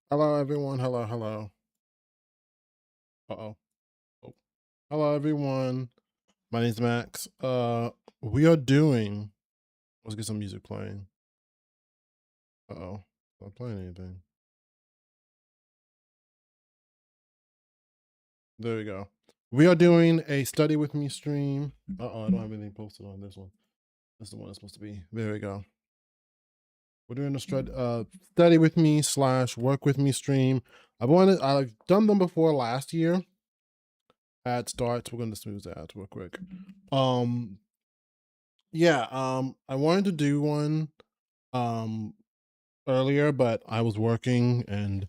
Hello, everyone. Hello, hello. Uh-oh. Oh. Hello, everyone. My name's Max. We are doing. Let's get some music playing. Uh-oh. Not playing anything. There we go. We are doing a study with me stream. Uh-oh, I don't have anything posted on this one. That's the one it's supposed to be. There we go. We're doing a study with me / work with me stream. I've done them before last year. Ad starts. We're gonna smooth the ads real quick. Yeah, I wanted to do one um earlier, but I was working and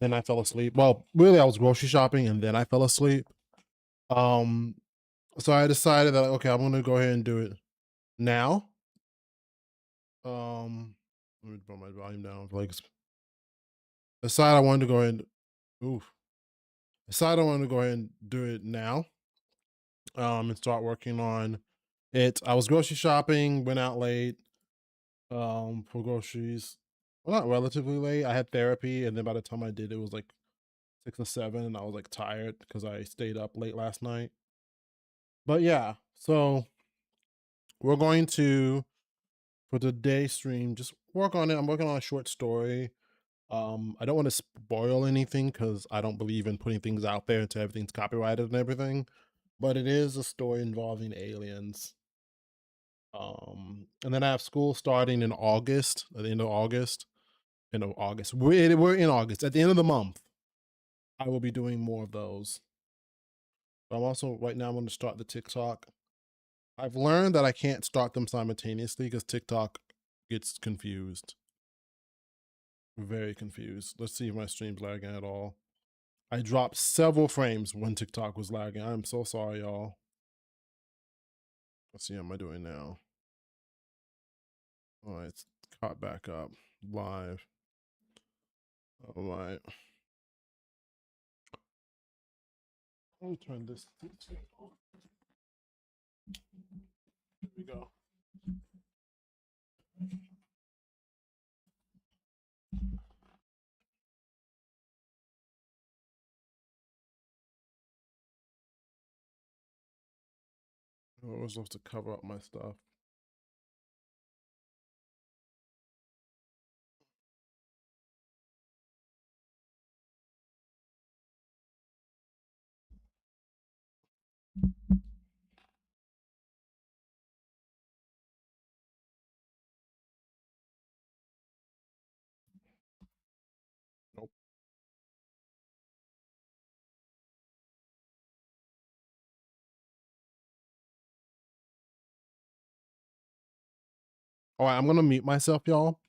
then I fell asleep. Well, really I was grocery shopping and then I fell asleep. Um so I decided that okay, I'm gonna go ahead and do it now. Let me put my volume down. Like decide I wanted to go ahead and oof. Decided I wanted to go ahead and do it now. And start working on it. I was grocery shopping, went out late, for groceries. Well, not relatively late. I had therapy, and then by the time I did, it was like 6 or 7, and I was like tired because I stayed up late last night. But yeah, so we're going to for today's stream just work on it. I'm working on a short story. I don't want to spoil anything because I don't believe in putting things out there until everything's copyrighted and everything. But it is a story involving aliens. And then I have school starting in August, at the end of August. End of August. We're in August. At the end of the month, I will be doing more of those. But I'm also right now I'm going to start the TikTok. I've learned that I can't start them simultaneously because TikTok gets confused. Very confused. Let's see if my stream's lagging at all. I dropped several frames when TikTok was lagging. I'm so sorry, y'all. Let's see how am I doing now. All right, it's caught back up live. All right. Let me turn this on. Here we go. I was supposed to cover up my stuff. Nope. All right, I'm gonna mute myself, y'all.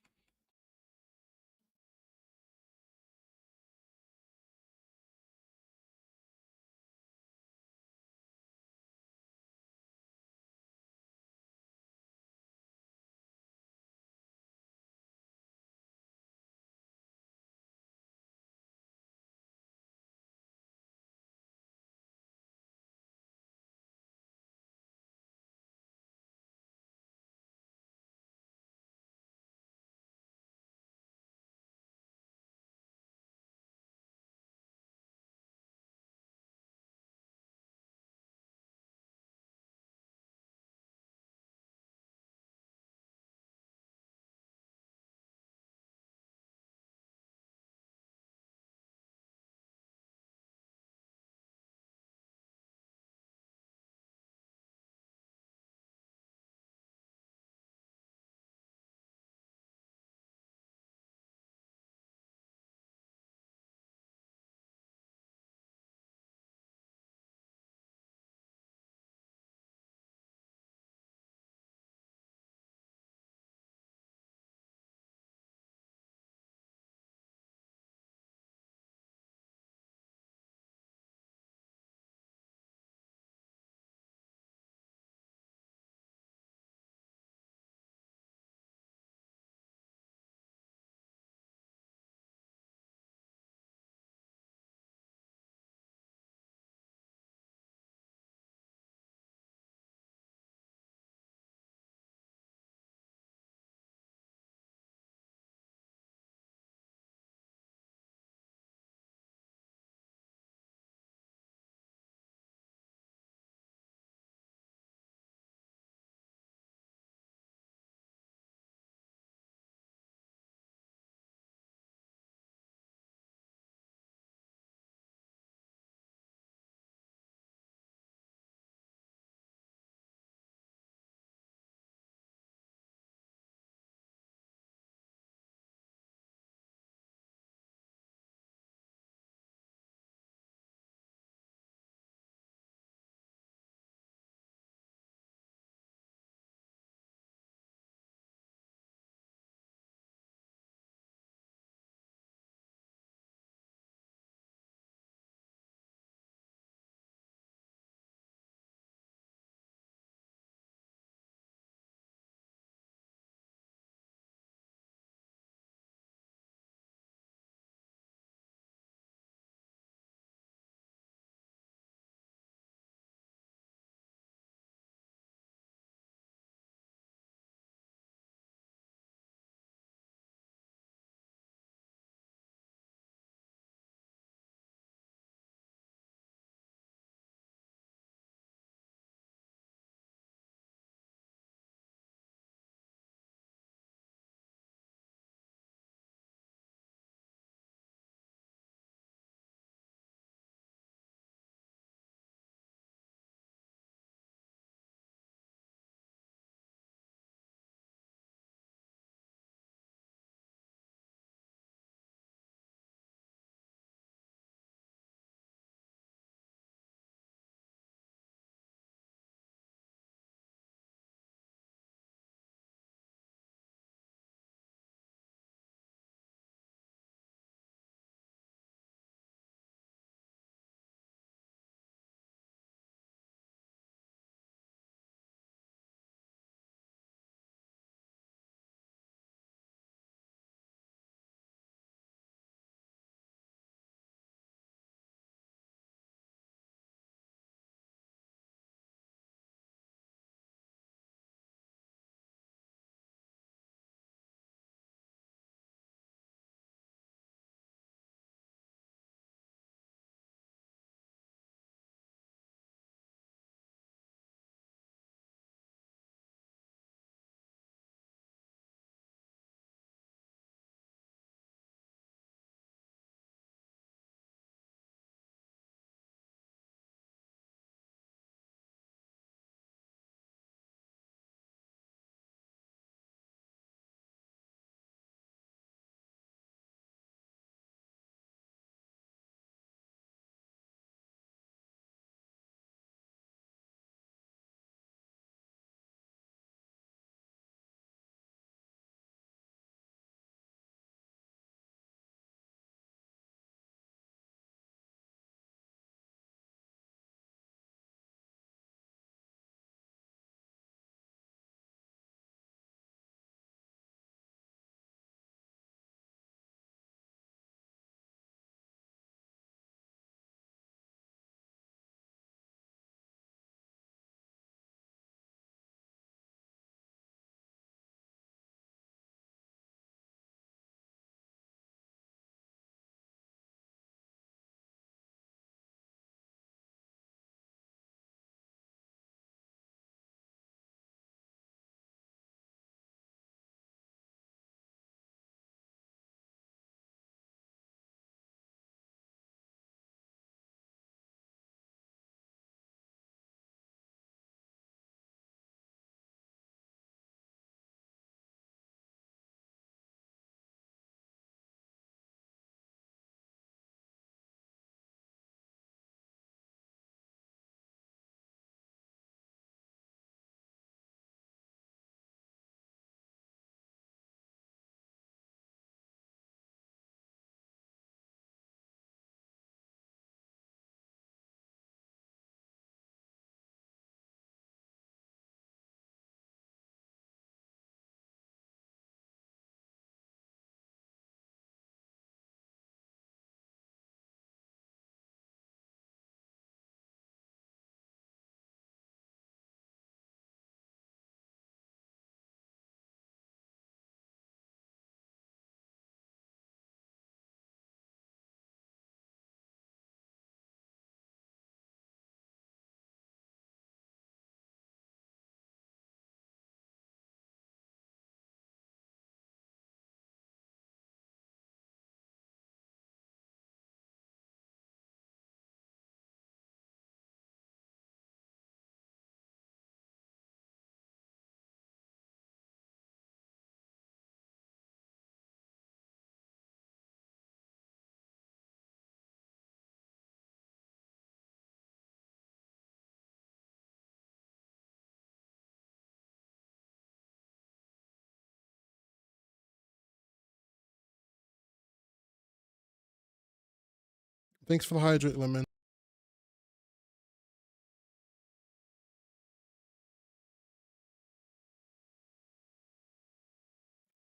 Thanks for the hydrate, Lemon.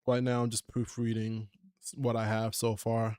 Right now, I'm just proofreading what I have so far.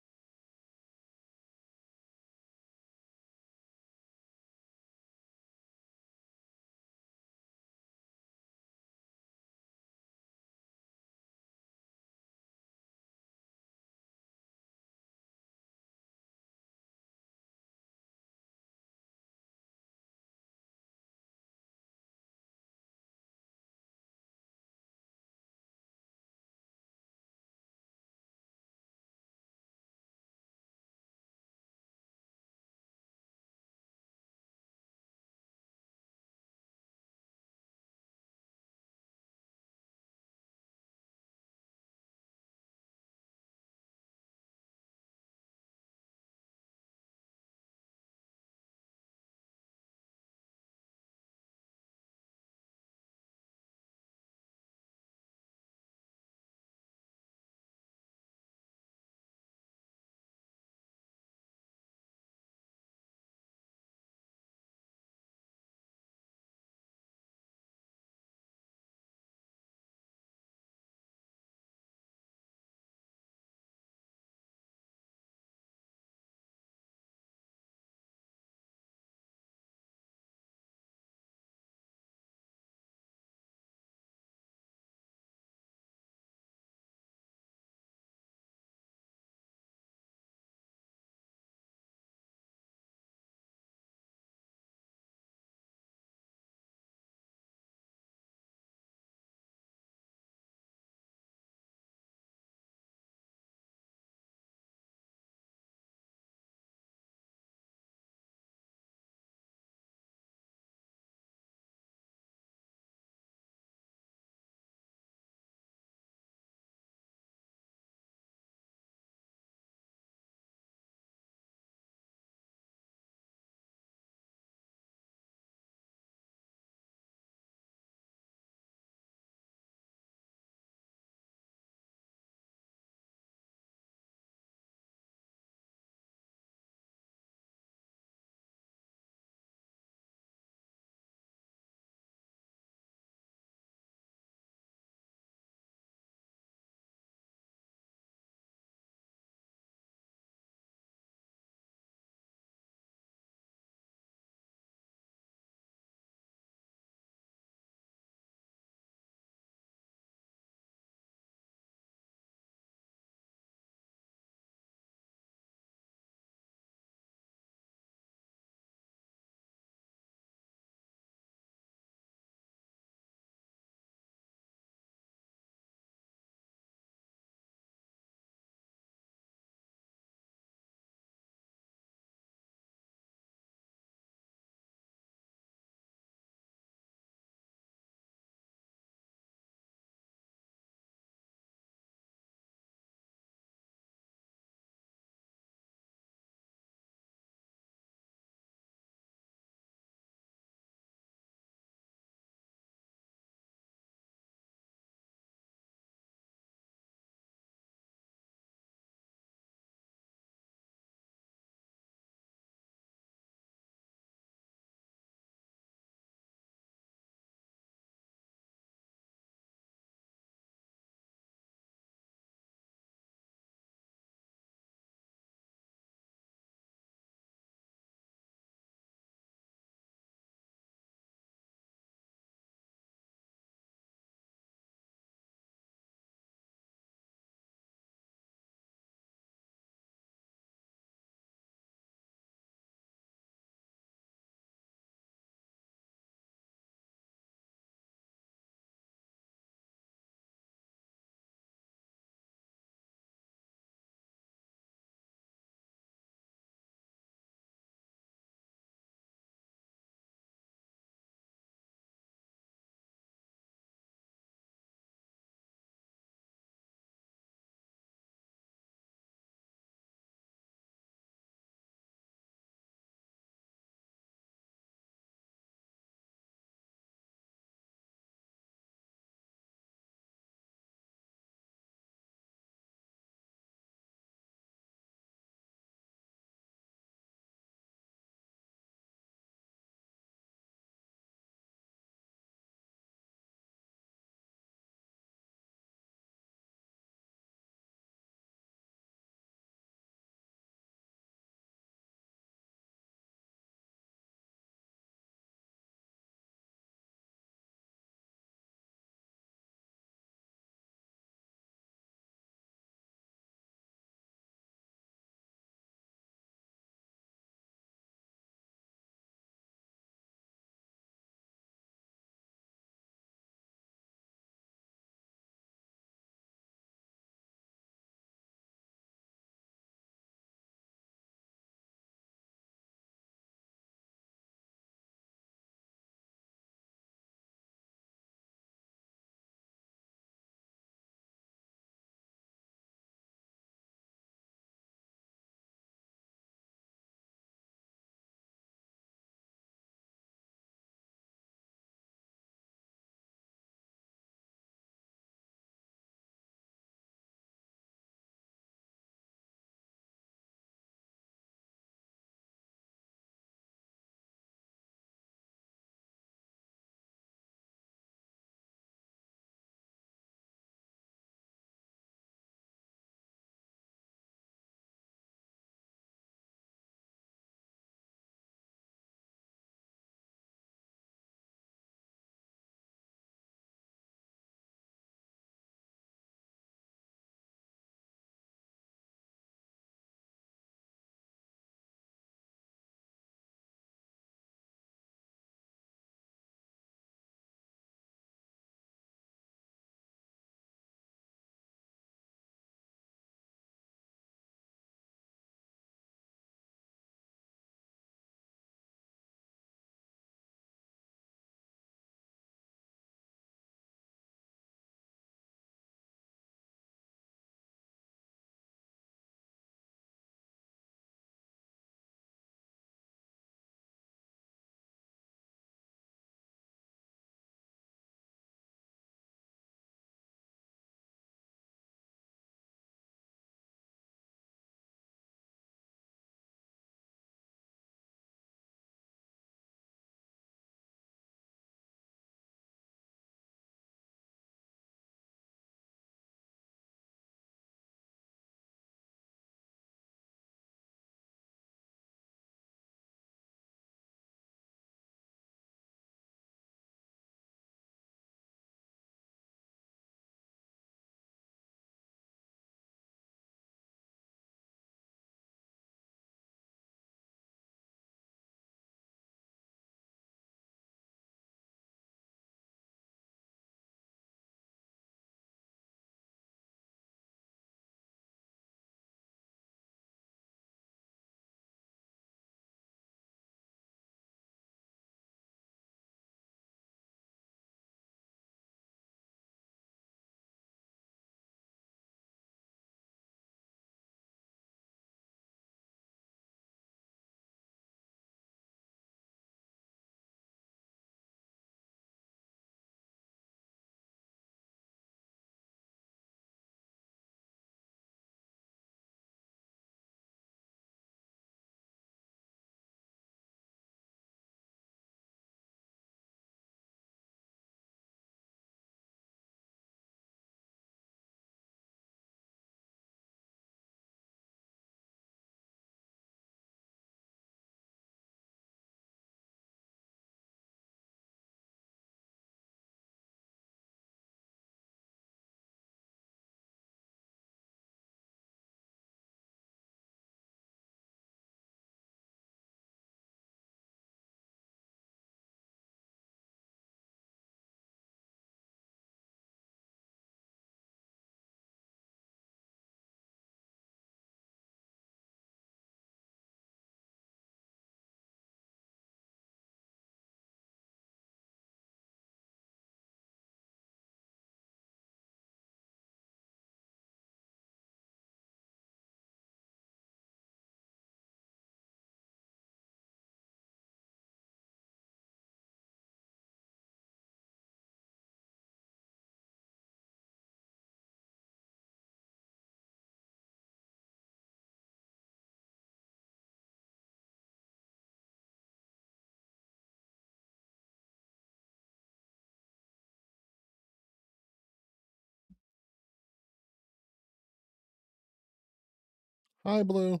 Hi, Blue.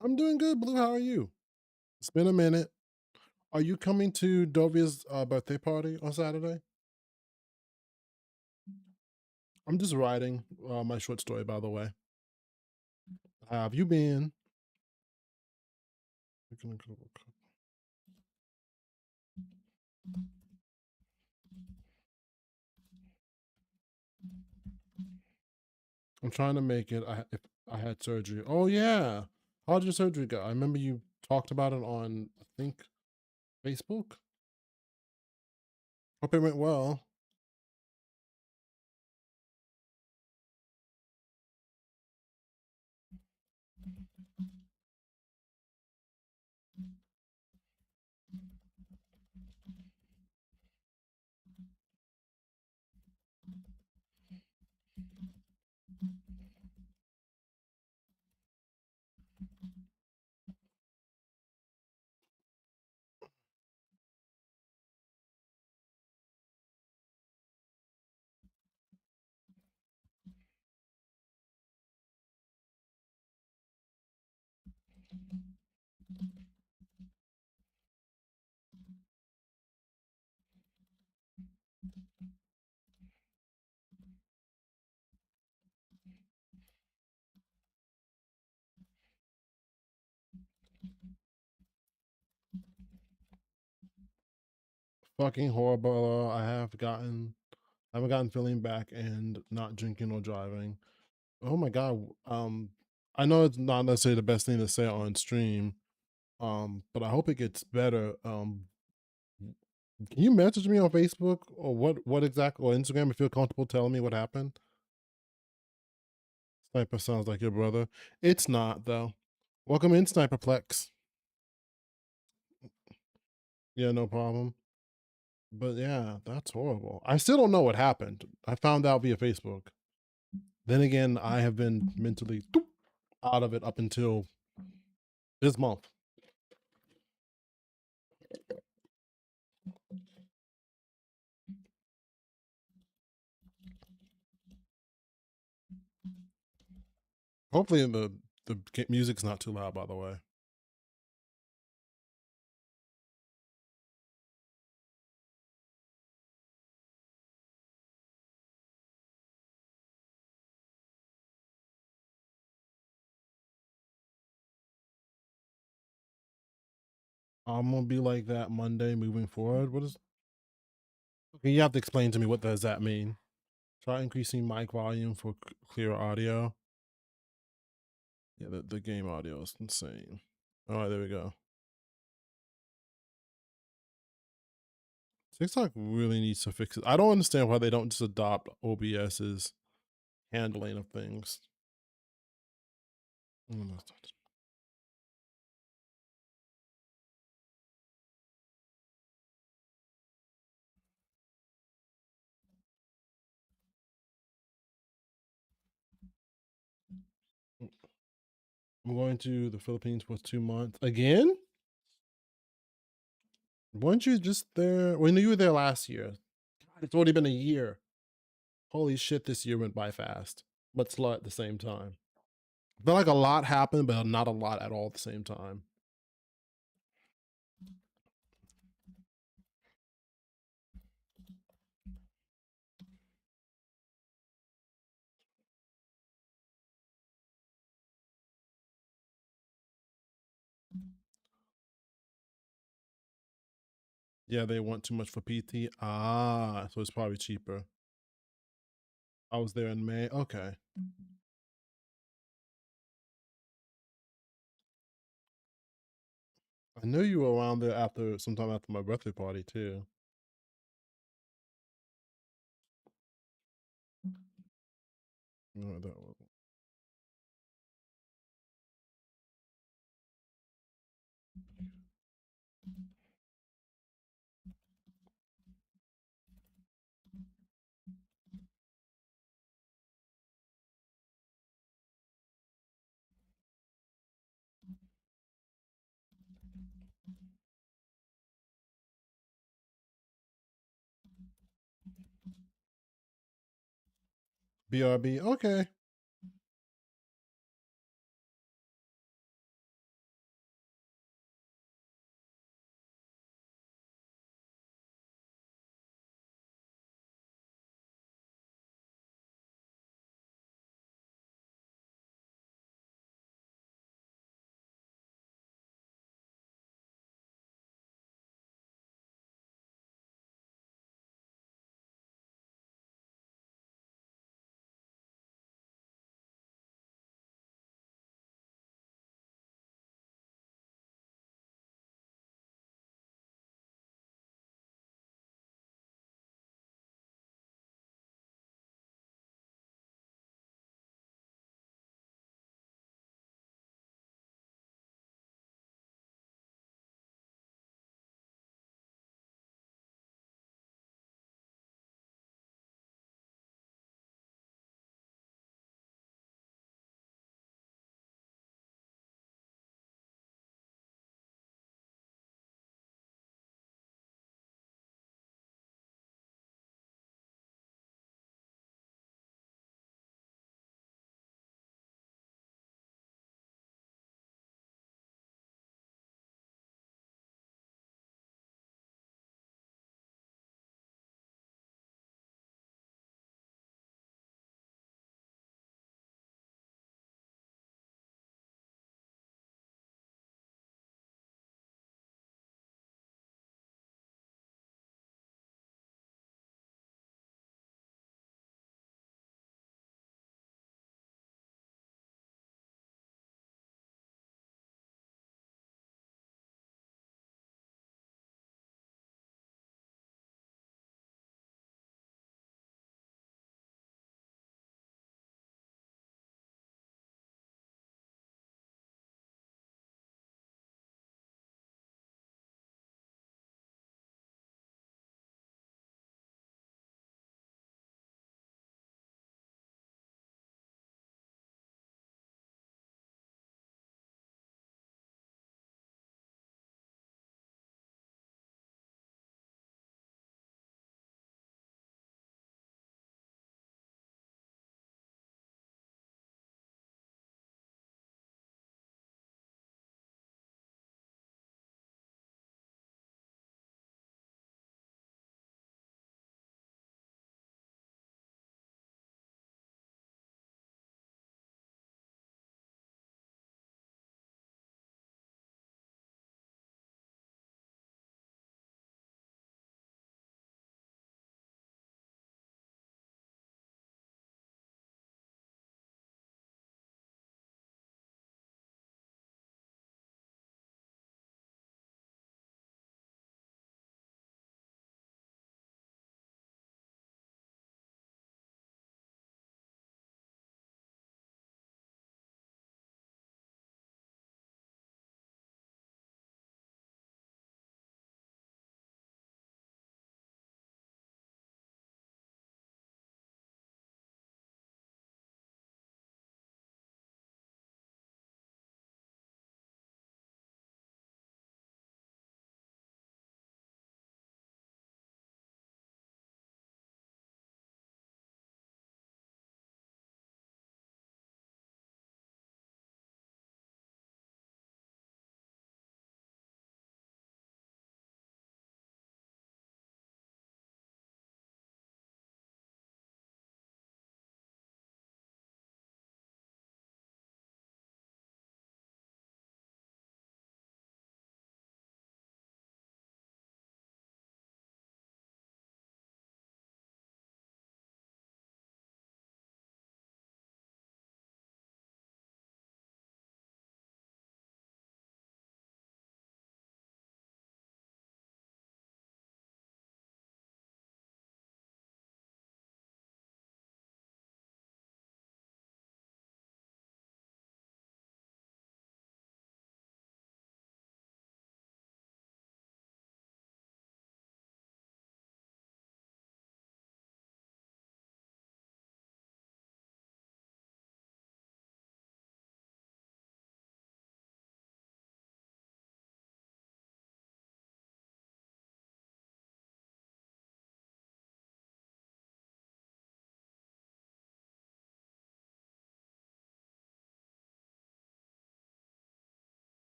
I'm doing good, Blue. How are you? It's been a minute. Are you coming to Dovia's birthday party on Saturday? I'm just writing my short story, by the way. How have you been? I'm trying to make it. If I had surgery. Oh yeah. How did your surgery go? I remember you talked about it on, I think, Facebook. Hope it went well. Fucking horrible. I haven't gotten feeling back and not drinking or driving. Oh my god. I know it's not necessarily the best thing to say on stream. But I hope it gets better. Can you message me on Facebook or what exactly, or Instagram if you're comfortable telling me what happened? Sniper sounds like your brother. It's not though. Welcome in, Sniperplex. Yeah, no problem. But yeah, that's horrible. I still don't know what happened. I found out via Facebook. Then again, I have been mentally out of it up until this month. Hopefully the music's not too loud, by the way. I'm gonna be like that Monday moving forward. What is okay, you have to explain to me what does that mean? Try increasing mic volume for clear audio. Yeah, the game audio is insane. All right, there we go. TikTok really needs to fix it. I don't understand why they don't just adopt OBS's handling of things. I'm going to the Philippines for 2 months again. Weren't you just there? When you were there last year? God, it's already been a year. Holy shit, this year went by fast, but slow at the same time. I feel like a lot happened, but not a lot at all at the same time. Yeah, they want too much for PT. Ah, so it's probably cheaper. I was there in May. Okay. I knew you were around there after sometime after my birthday party too. No, that was BRB. Okay.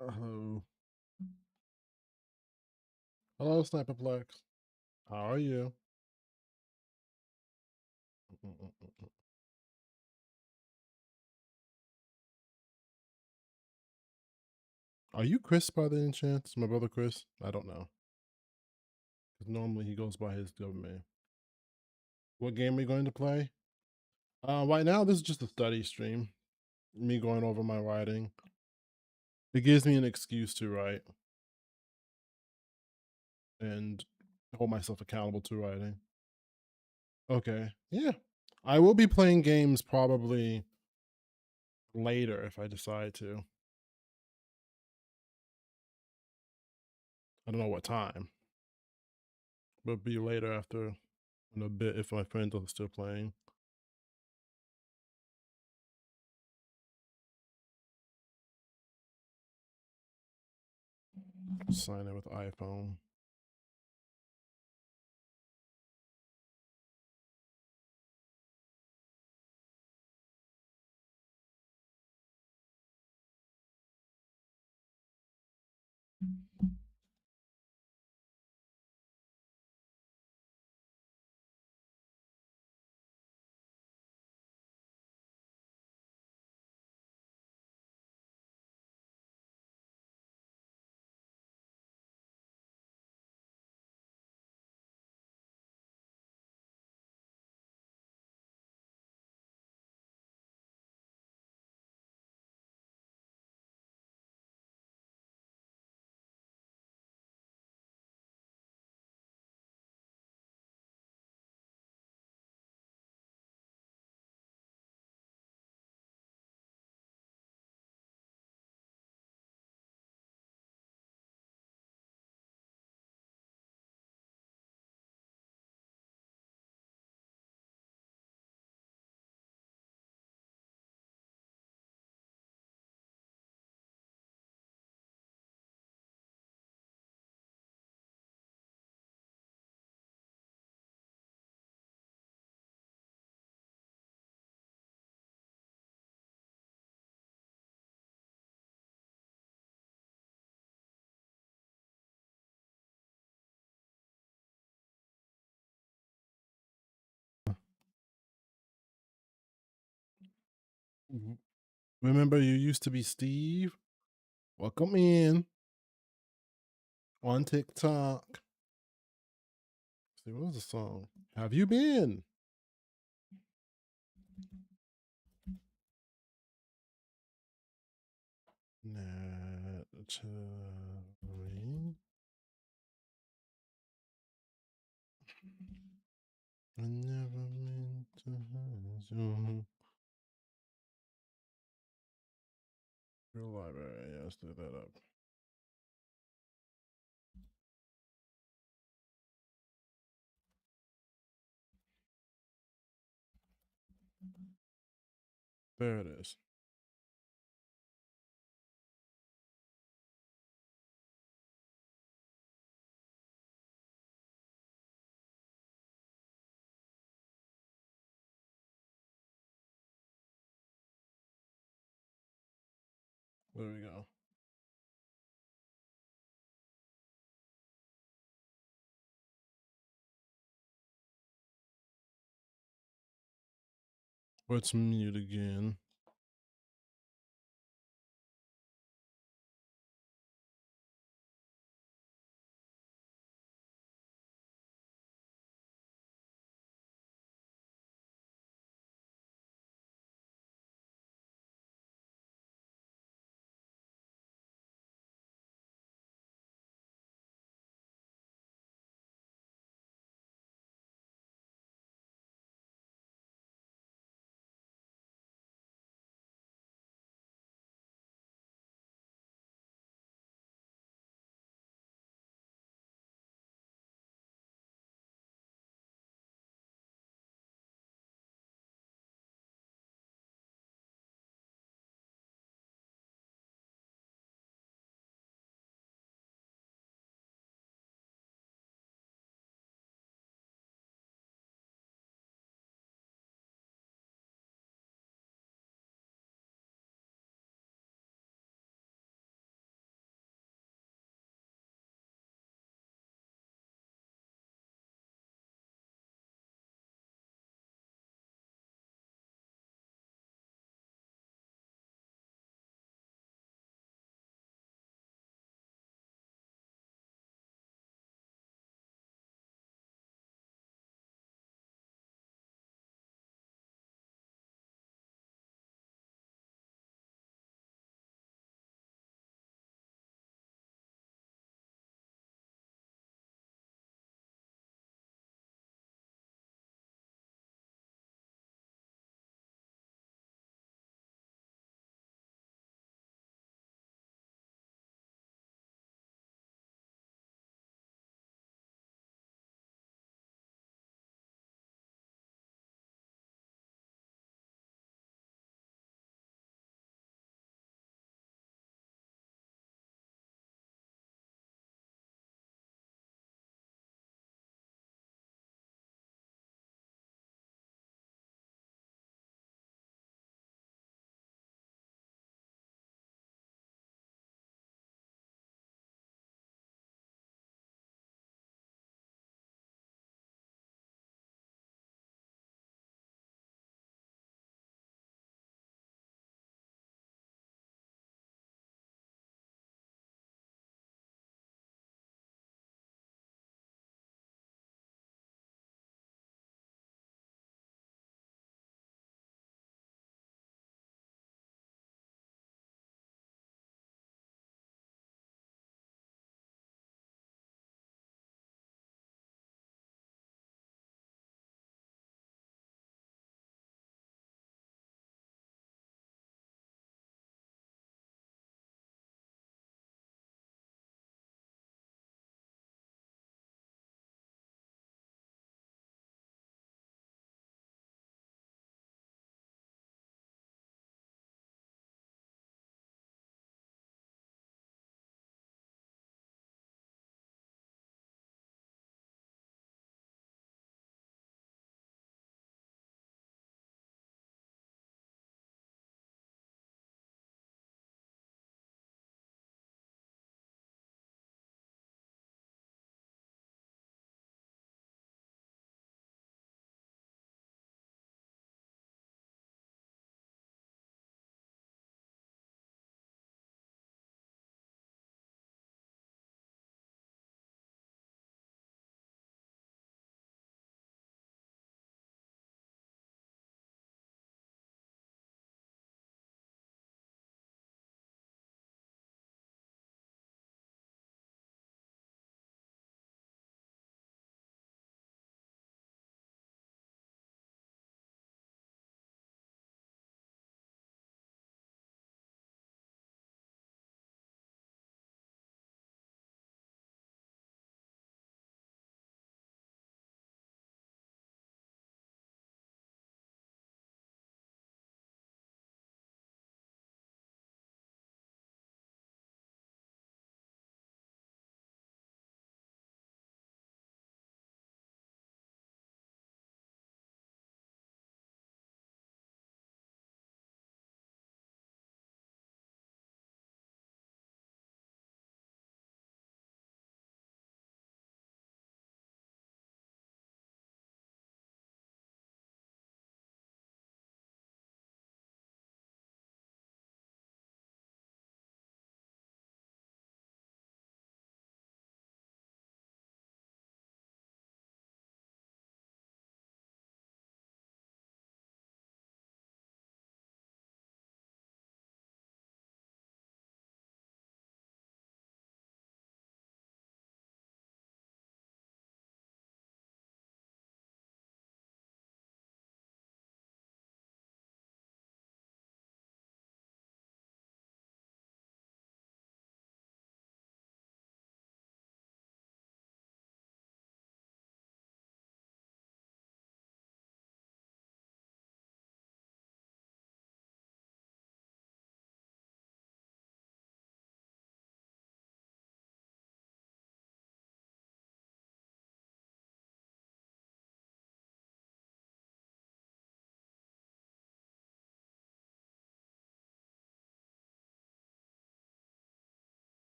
Hello. Hello, Sniperplex. How are you? Are you Chris by any chance? My brother Chris? I don't know. Because normally he goes by his government. What game are we going to play? Right now, this is just a study stream. Me going over my writing. It gives me an excuse to write and hold myself accountable to writing. Okay. Yeah. I will be playing games probably later if I decide to. I don't know what time, but be later after in a bit if my friends are still playing. Sign in with iPhone. Remember, you used to be Steve? Welcome in on TikTok. See, what was the song? Have you been? Naturally. I never meant to hurt you. Real library. Yeah, let's do that up. There it is. There we go. Let's mute again.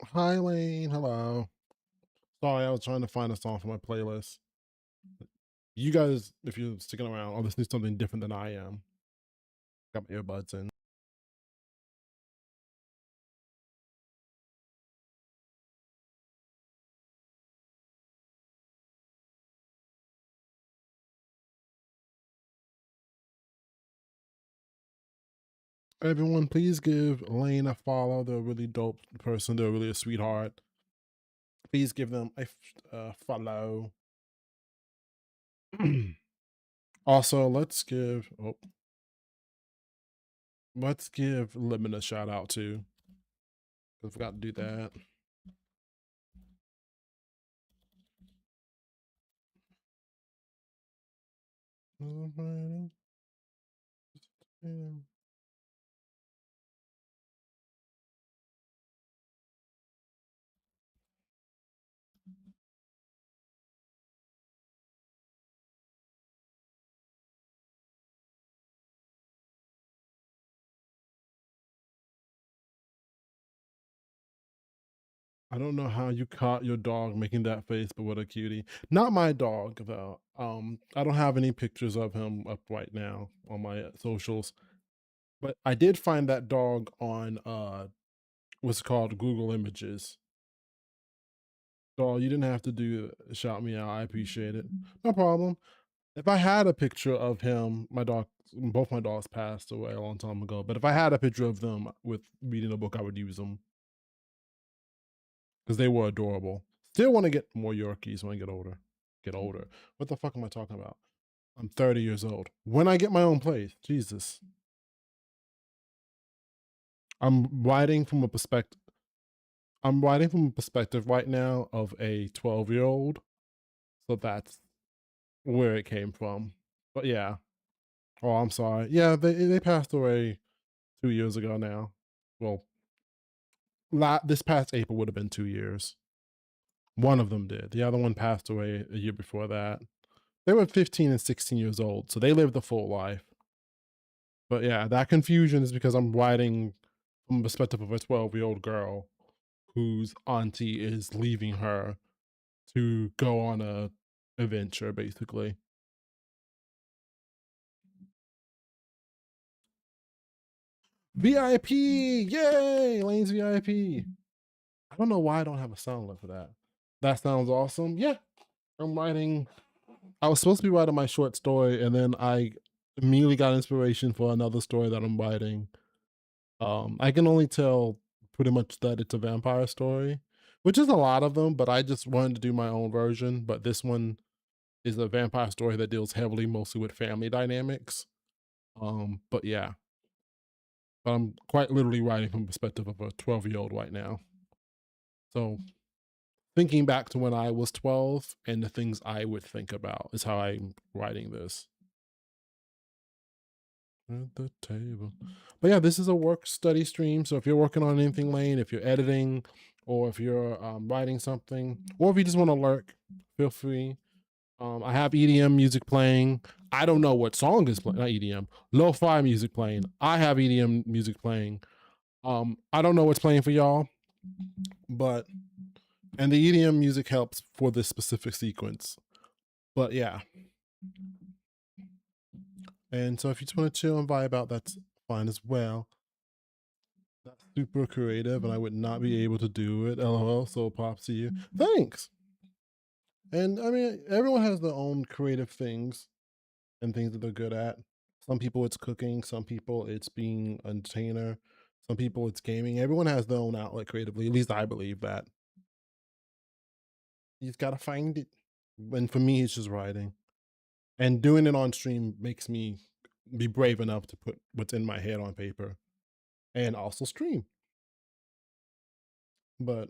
Hi, Lane. Hello. Sorry, I was trying to find a song for my playlist. You guys, if you're sticking around, are listening to something different than I am. Got my earbuds in. Everyone, please give Lane a follow. They're a really dope person. They're really a sweetheart. Please give them a follow. Also, let's give Lemon a shout out too. I forgot to do that. I don't know how you caught your dog making that face, but what a cutie. Not my dog though. I don't have any pictures of him up right now on my socials, but I did find that dog on what's it called, Google Images. Dog, you didn't have to shout me out. I appreciate it. No problem. If I had a picture of him, both my dogs passed away a long time ago, but if I had a picture of them with reading a book, I would use them because they were adorable. Still want to get more Yorkies when I get older. Get older. What the fuck am I talking about? I'm 30 years old. When I get my own place, Jesus. I'm writing from a perspective. I'm writing from a perspective right now of a 12-year-old. So that's where it came from. But yeah. Oh, I'm sorry. Yeah, they passed away 2 years ago now. Well, this past April would have been 2 years. One of them did. The other one passed away a year before that. They were 15 and 16 years old, so they lived a full life. But yeah, that confusion is because I'm writing from the perspective of a 12-year-old girl whose auntie is leaving her to go on a adventure, basically. VIP! Yay! Lane's VIP. I don't know why I don't have a sound left for that. That sounds awesome. Yeah, I'm writing. I was supposed to be writing my short story, and then I immediately got inspiration for another story that I'm writing. I can only tell pretty much that it's a vampire story, which is a lot of them, but I just wanted to do my own version. But this one is a vampire story that deals heavily mostly with family dynamics. But yeah, but I'm quite literally writing from the perspective of a 12-year-old right now. So thinking back to when I was 12 and the things I would think about is how I'm writing this. At the table. But yeah, this is a work study stream. So if you're working on anything, Lane, if you're editing, or if you're writing something, or if you just want to lurk, feel free. I have EDM music playing. I don't know what song is playing. Not EDM, lo-fi music playing. I have EDM music playing. I don't know what's playing for y'all, but and the EDM music helps for this specific sequence. But yeah, and so if you just want to chill and vibe out, that's fine as well. That's super creative, and I would not be able to do it. LOL. So props to you. Thanks. And I mean, everyone has their own creative things and things that they're good at. Some people it's cooking. Some people it's being an entertainer. Some people it's gaming. Everyone has their own outlet creatively. At least I believe that. You just gotta find it. And for me, it's just writing. And doing it on stream makes me be brave enough to put what's in my head on paper and also stream. But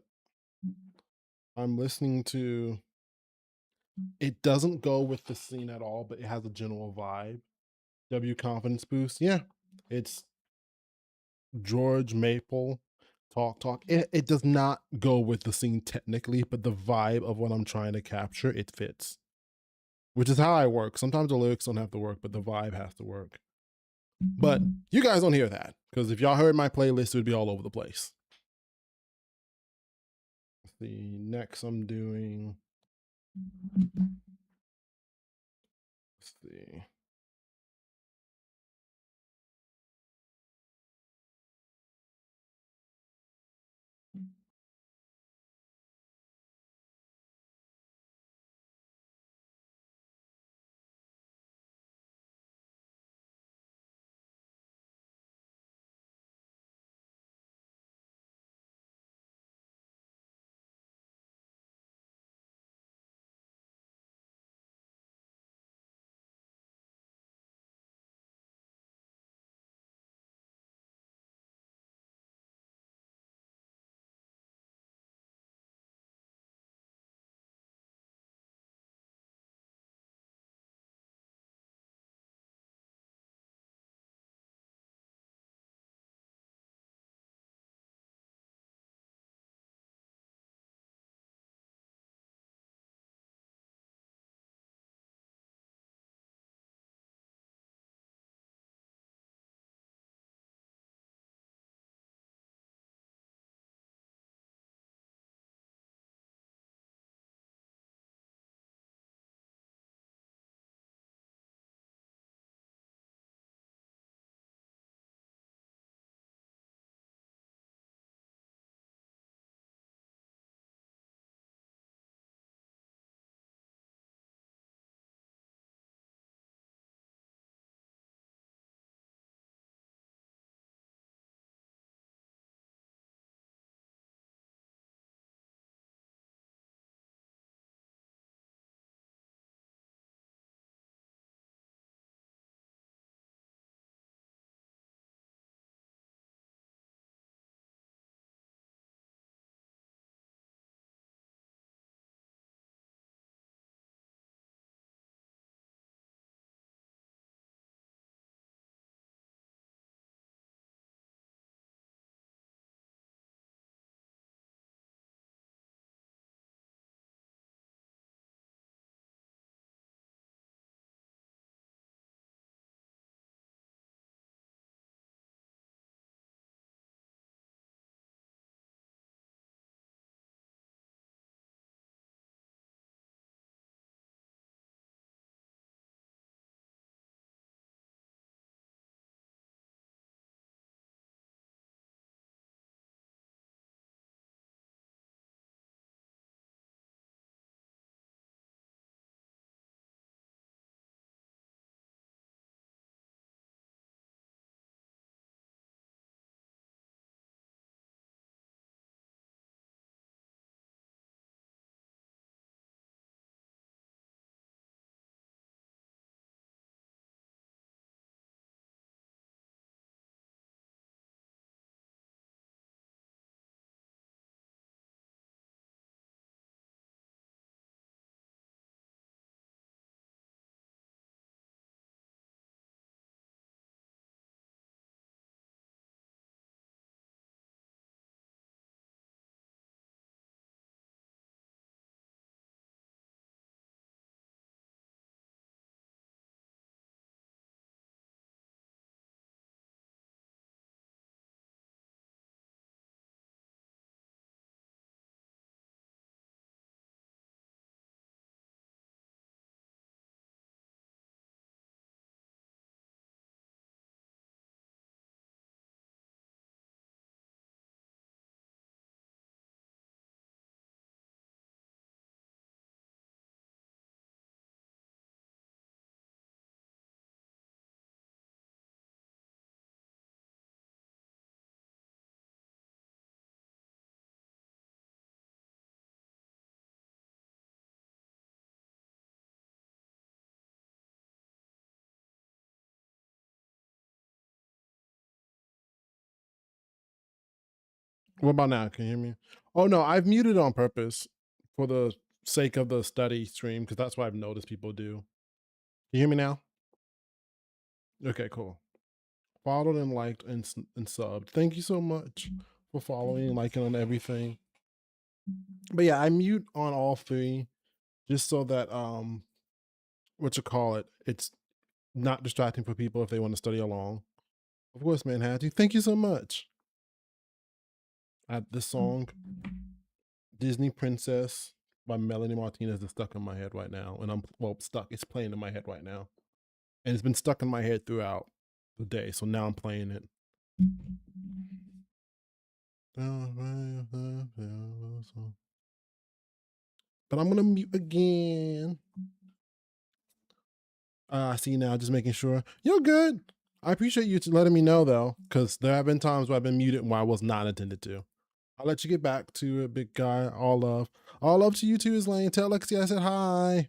I'm listening to it doesn't go with the scene at all, but it has a general vibe. W confidence boost. Yeah. It's George Maple talk. It does not go with the scene technically, but the vibe of what I'm trying to capture, it fits. Which is how I work. Sometimes the lyrics don't have to work, but the vibe has to work. But you guys don't hear that because if y'all heard my playlist, it would be all over the place. see. Next, I'm doing. Let's see. What about now? Can you hear me? Oh no, I've muted on purpose for the sake of the study stream because that's what I've noticed people do. Can you hear me now? Okay, cool. Followed and liked and subbed. Thank you so much for following, liking on everything. But yeah, I mute on all three just so that what you call it, it's not distracting for people if they want to study along. Of course, man, Hattie. Thank you so much. This song Disney Princess by Melanie Martinez is stuck in my head right now. And stuck. It's playing in my head right now. And it's been stuck in my head throughout the day. So now I'm playing it. But I'm gonna mute again. I see now, just making sure. You're good. I appreciate you letting me know though, because there have been times where I've been muted where I was not intended to. I'll let you get back to it, big guy. All love. All love to you too, Islane. Tell Lexi I said hi.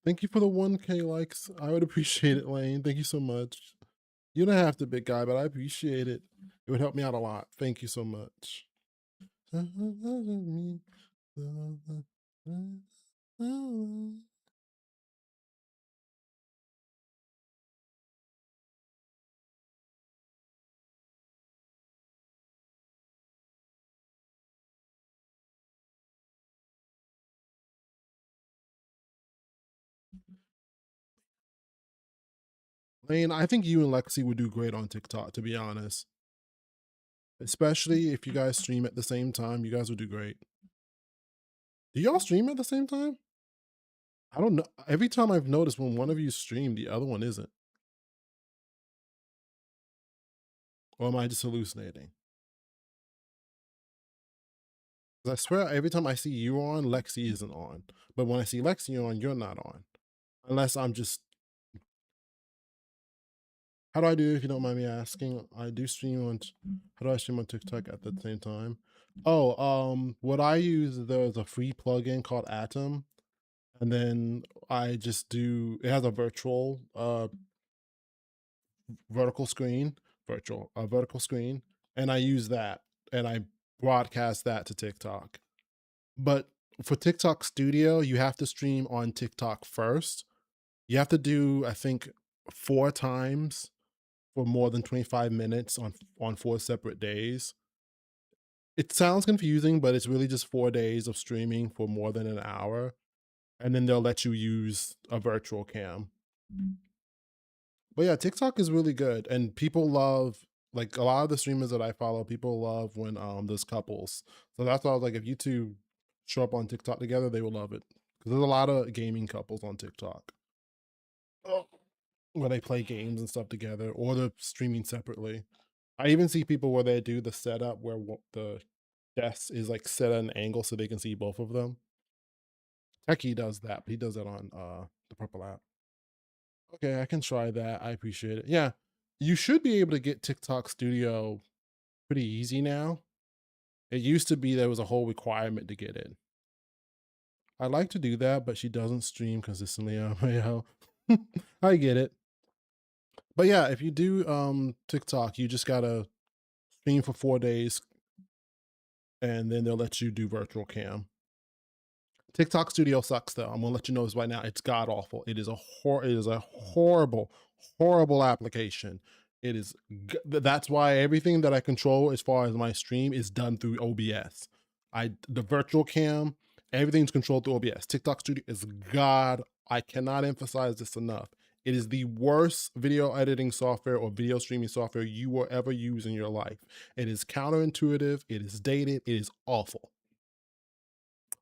Thank you for the 1K likes. I would appreciate it, Lane. Thank you so much. You don't have to, big guy, but I appreciate it. It would help me out a lot. Thank you so much. Lane, I think you and Lexi would do great on TikTok, to be honest. Especially if you guys stream at the same time, you guys would do great. Do y'all stream at the same time? I don't know. Every time I've noticed when one of you stream, the other one isn't. Or am I just hallucinating? 'Cause I swear every time I see you on, Lexi isn't on. But when I see Lexi on, you're not on. Unless I'm just, how do I do, if you don't mind me asking? I do stream on, how do I stream on TikTok at the same time? Oh, what I use, there's a free plugin called Atom. And then I just do, it has a virtual vertical screen, vertical screen, and I use that and I broadcast that to TikTok. But for TikTok Studio, you have to stream on TikTok first. You have to do, I think, 4 times for more than 25 minutes on 4 separate days. It sounds confusing, but it's really just 4 days of streaming for more than an hour, and then they'll let you use a virtual cam. But yeah, TikTok is really good, and people love, like, a lot of the streamers that I follow, people love when there's couples. So that's why I was like, if you two show up on TikTok together, they will love it. Because there's a lot of gaming couples on TikTok. Oh. Where they play games and stuff together, or they're streaming separately. I even see people where they do the setup where the desk is like set at an angle so they can see both of them. Techie does that, but he does that on the Purple app. Okay, I can try that. I appreciate it. Yeah, you should be able to get TikTok Studio pretty easy now. It used to be there was a whole requirement to get it. I like to do that, but she doesn't stream consistently on my I get it. But yeah, if you do TikTok, you just gotta stream for 4 days and then they'll let you do virtual cam. TikTok Studio sucks though. I'm gonna let you know this right now. It's god awful. It is a horrible, horrible application. It is. That's why everything that I control as far as my stream is done through OBS. The virtual cam, everything's controlled through OBS. TikTok Studio is god. I cannot emphasize this enough. It is the worst video editing software or video streaming software you will ever use in your life. It is counterintuitive. It is dated. It is awful.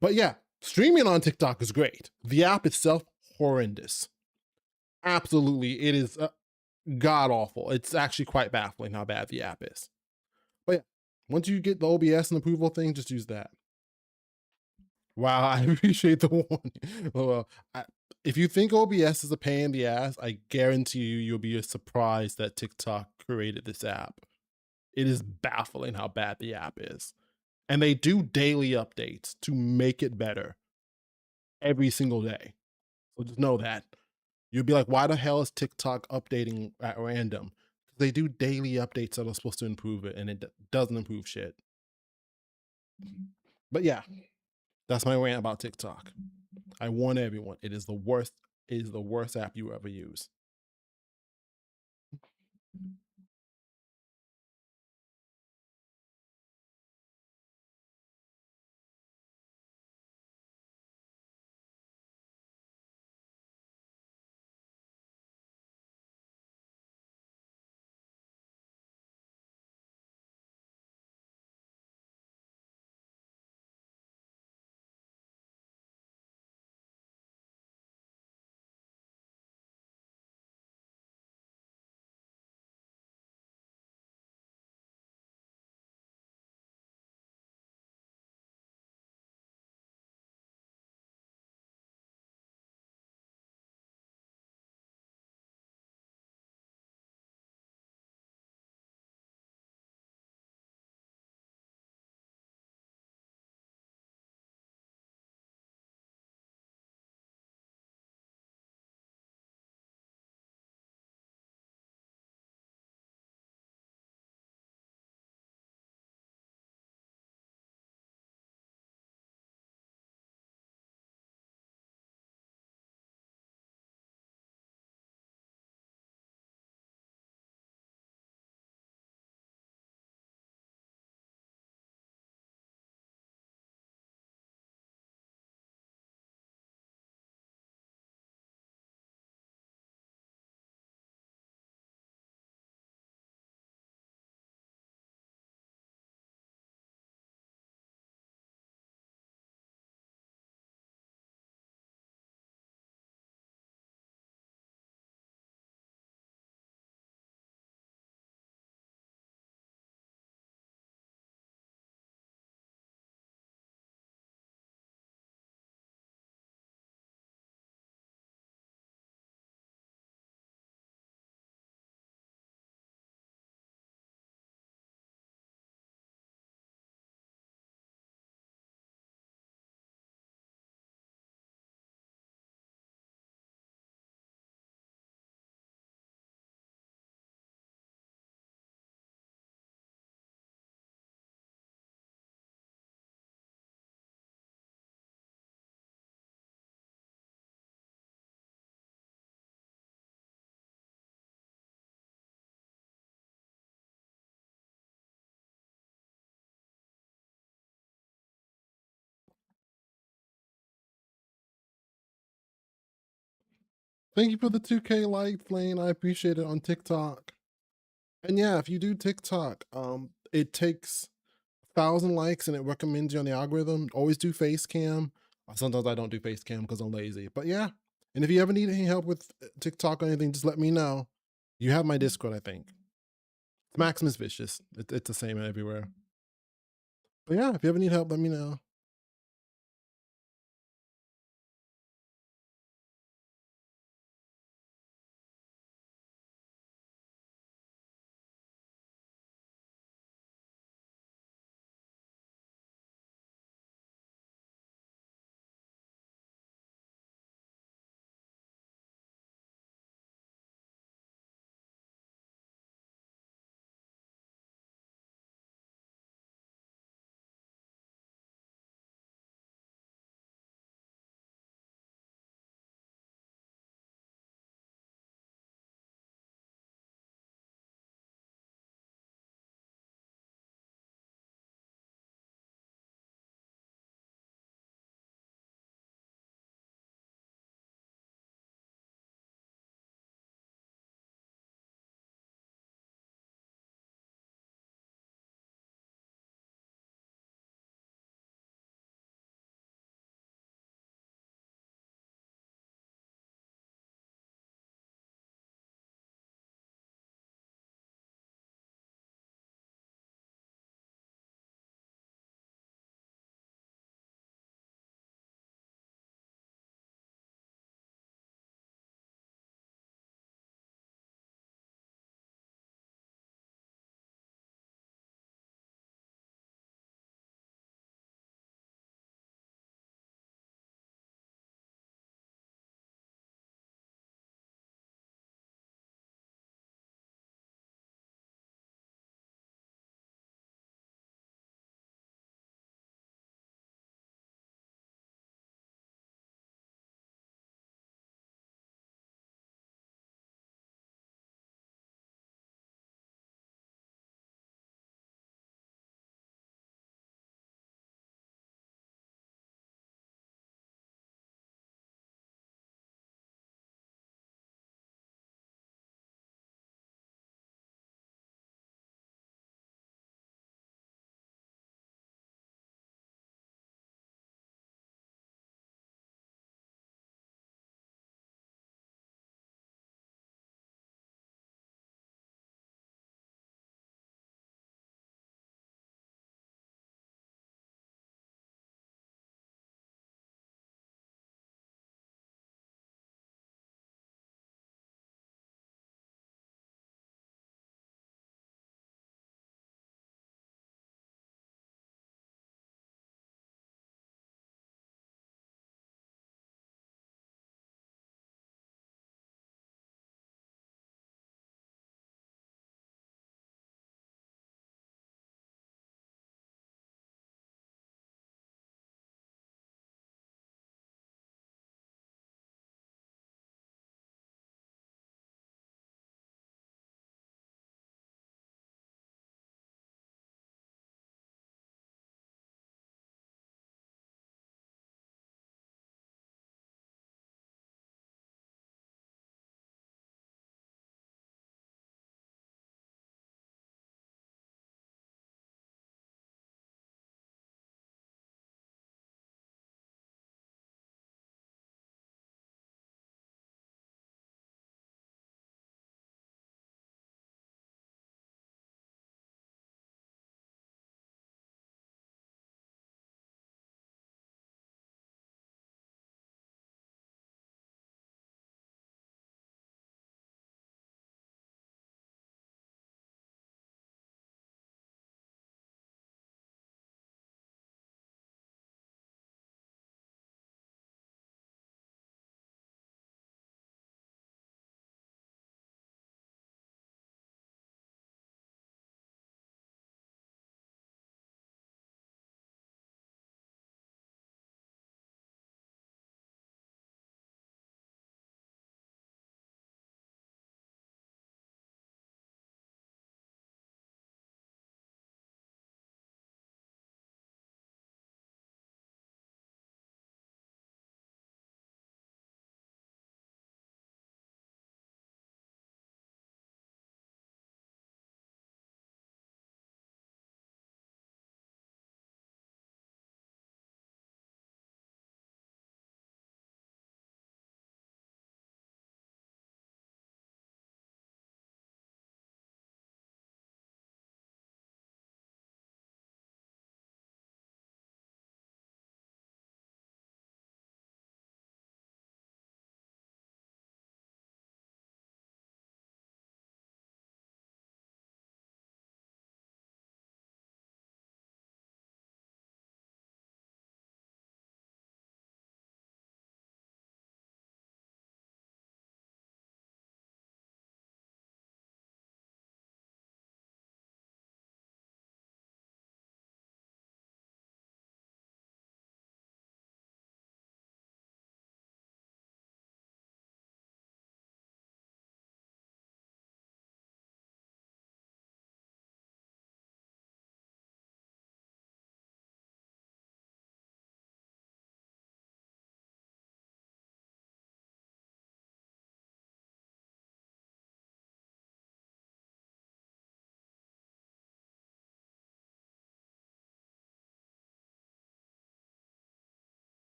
But yeah, streaming on TikTok is great. The app itself, horrendous. Absolutely, it is god awful. It's actually quite baffling how bad the app is. But yeah, once you get the OBS and approval thing, just use that. Wow, I appreciate the warning. Well, if you think OBS is a pain in the ass, I guarantee you'll be surprised that TikTok created this app. It is baffling how bad the app is. And they do daily updates to make it better every single day. So just know that. You'll be like, why the hell is TikTok updating at random? They do daily updates that are supposed to improve it, and it doesn't improve shit. But yeah, that's my rant about TikTok. I warn everyone, it is the worst. It is the worst app you ever use. Thank you for the 2K likes, Lane. I appreciate it on TikTok. And yeah, if you do TikTok, it takes 1,000 likes and it recommends you on the algorithm. Always do face cam. Sometimes I don't do face cam because I'm lazy. But yeah. And if you ever need any help with TikTok or anything, just let me know. You have my Discord, I think. It's Maximus Vicious. It's the same everywhere. But yeah, if you ever need help, let me know.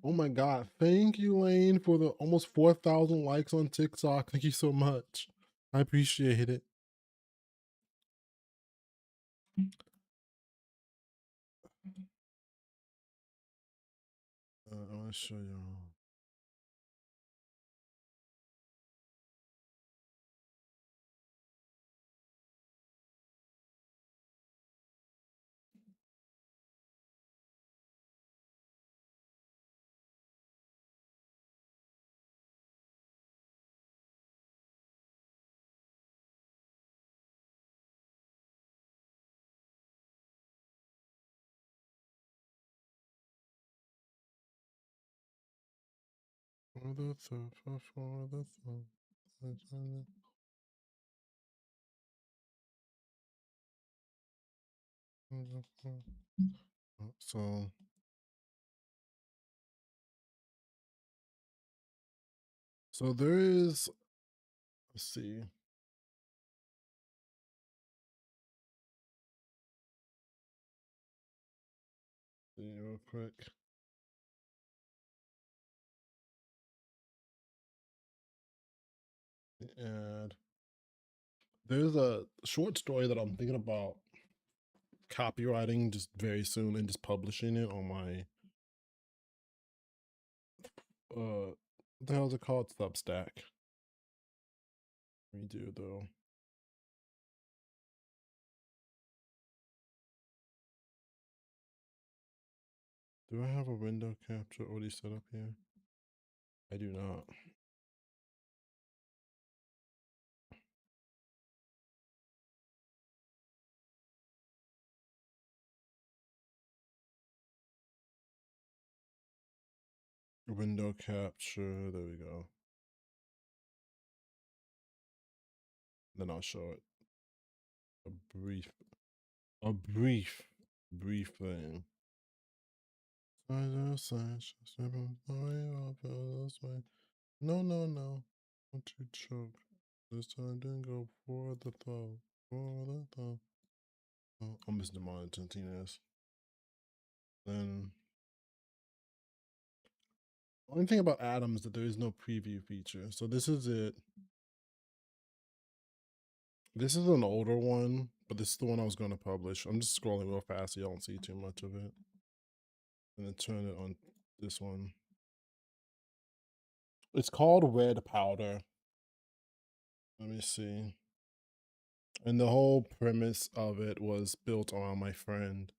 Oh my god. Thank you, Lane, for the almost 4,000 likes on TikTok. Thank you so much. I appreciate it. I want to show y'all. For the for the so there is, let's see real quick. And there's a short story that I'm thinking about copywriting just very soon and just publishing it on my what the hell is it called? Substack. Let me do though. Do I have a window capture already set up here? I do not. Window capture, there we go. Then I'll show it. A brief thing. No, no. Don't you choke. This time didn't go for the throw. For the throw. Oh, I'm Mr. Martinez. Then only thing about Adam is that there is no preview feature. So this is it. This is an older one, but this is the one I was going to publish. I'm just scrolling real fast so y'all don't see too much of it. And then turn it on this one. It's called Red Powder. Let me see. And the whole premise of it was built around my friend.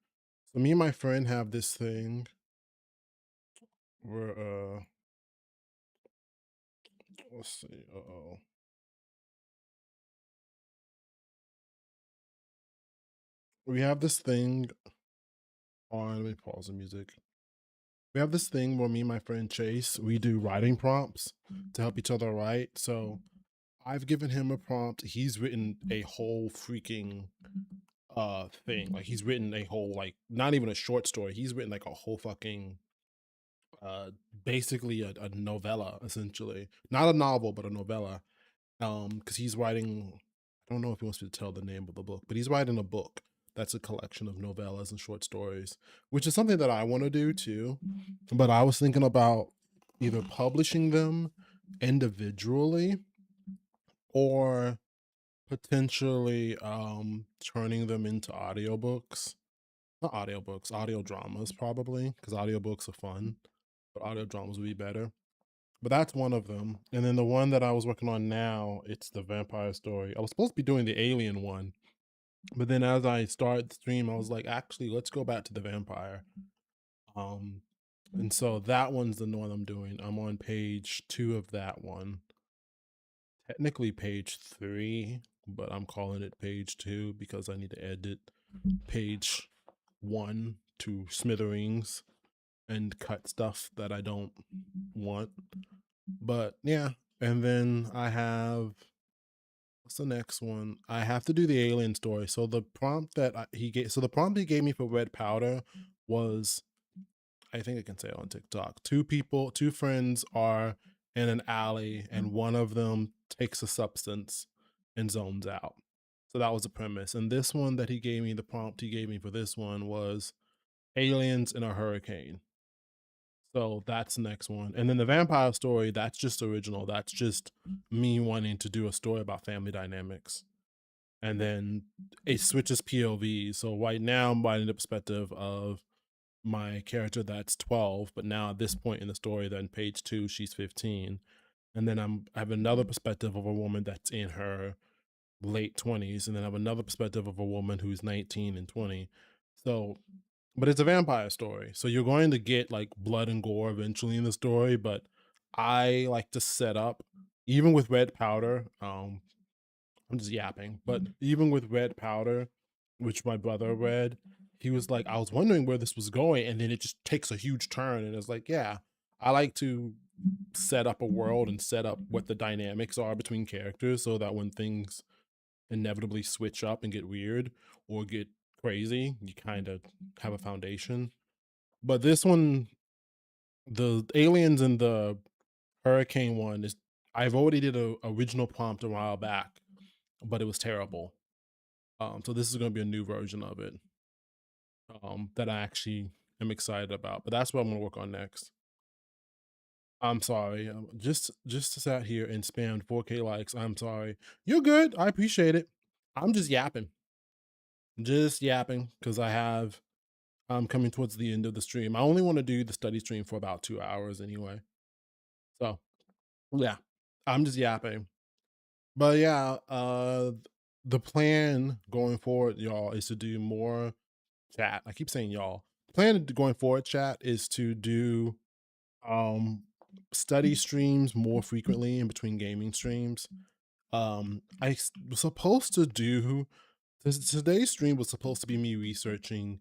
So me and my friend have this thing where let's see. We have this thing on, let me pause the music. We have this thing where me and my friend Chase, we do writing prompts to help each other write. So I've given him a prompt. He's written a whole freaking thing. Like he's written a whole, like, not even a short story. He's written like a whole fucking basically a novella, essentially. Not a novel, but a novella. Because he's writing, I don't know if he wants me to tell the name of the book, but he's writing a book that's a collection of novellas and short stories, which is something that I want to do too. But I was thinking about either publishing them individually or potentially turning them into audiobooks. Not audiobooks, audio dramas probably, because audiobooks are fun, but audio dramas would be better. But that's one of them. And then the one that I was working on now, it's the vampire story. I was supposed to be doing the alien one, but then as I started the stream, I was like, actually, let's go back to the vampire. And so that one's the one I'm doing. I'm on page 2 of that one. Technically page 3, but I'm calling it page 2 because I need to edit page 1 to smithereens and cut stuff that I don't want. But yeah, and then I have, what's the next one? I have to do the alien story. So the prompt that he gave, so the prompt he gave me for Red Powder was, I think I can say it on TikTok. Two friends are in an alley, and one of them takes a substance and zones out. So that was the premise. And this one that he gave me, the prompt he gave me for this one was aliens in a hurricane. So that's the next one. And then the vampire story, that's just original. That's just me wanting to do a story about family dynamics. And then it switches POV. So right now I'm writing the perspective of my character that's 12, but now at this point in the story, then page 2, she's 15. And then I have another perspective of a woman that's in her late 20s, and then I have another perspective of a woman who's 19 and 20. So, but it's a vampire story. So you're going to get like blood and gore eventually in the story, but I like to set up, even with red powder, I'm just yapping, but even with red powder, which my brother read, he was like, I was wondering where this was going, and then it just takes a huge turn, and it's like, yeah, I like to set up a world and set up what the dynamics are between characters so that when things inevitably switch up and get weird or get crazy, you kind of have a foundation. But this one, the aliens and the hurricane one is, I've already did a original prompt a while back, but it was terrible. So this is going to be a new version of it, that I actually am excited about. But that's what I'm going to work on next. I'm sorry. Just sat here and spammed 4K likes. I'm sorry. You're good. I appreciate it. I'm just yapping. Just yapping because I'm coming towards the end of the stream. I only want to do the study stream for about 2 hours anyway. So yeah, I'm just yapping. But yeah, the plan going forward, y'all, is to do more chat. I keep saying y'all. The plan going forward, chat, is to do um study streams more frequently in between gaming streams. Was supposed to do today's stream was supposed to be me researching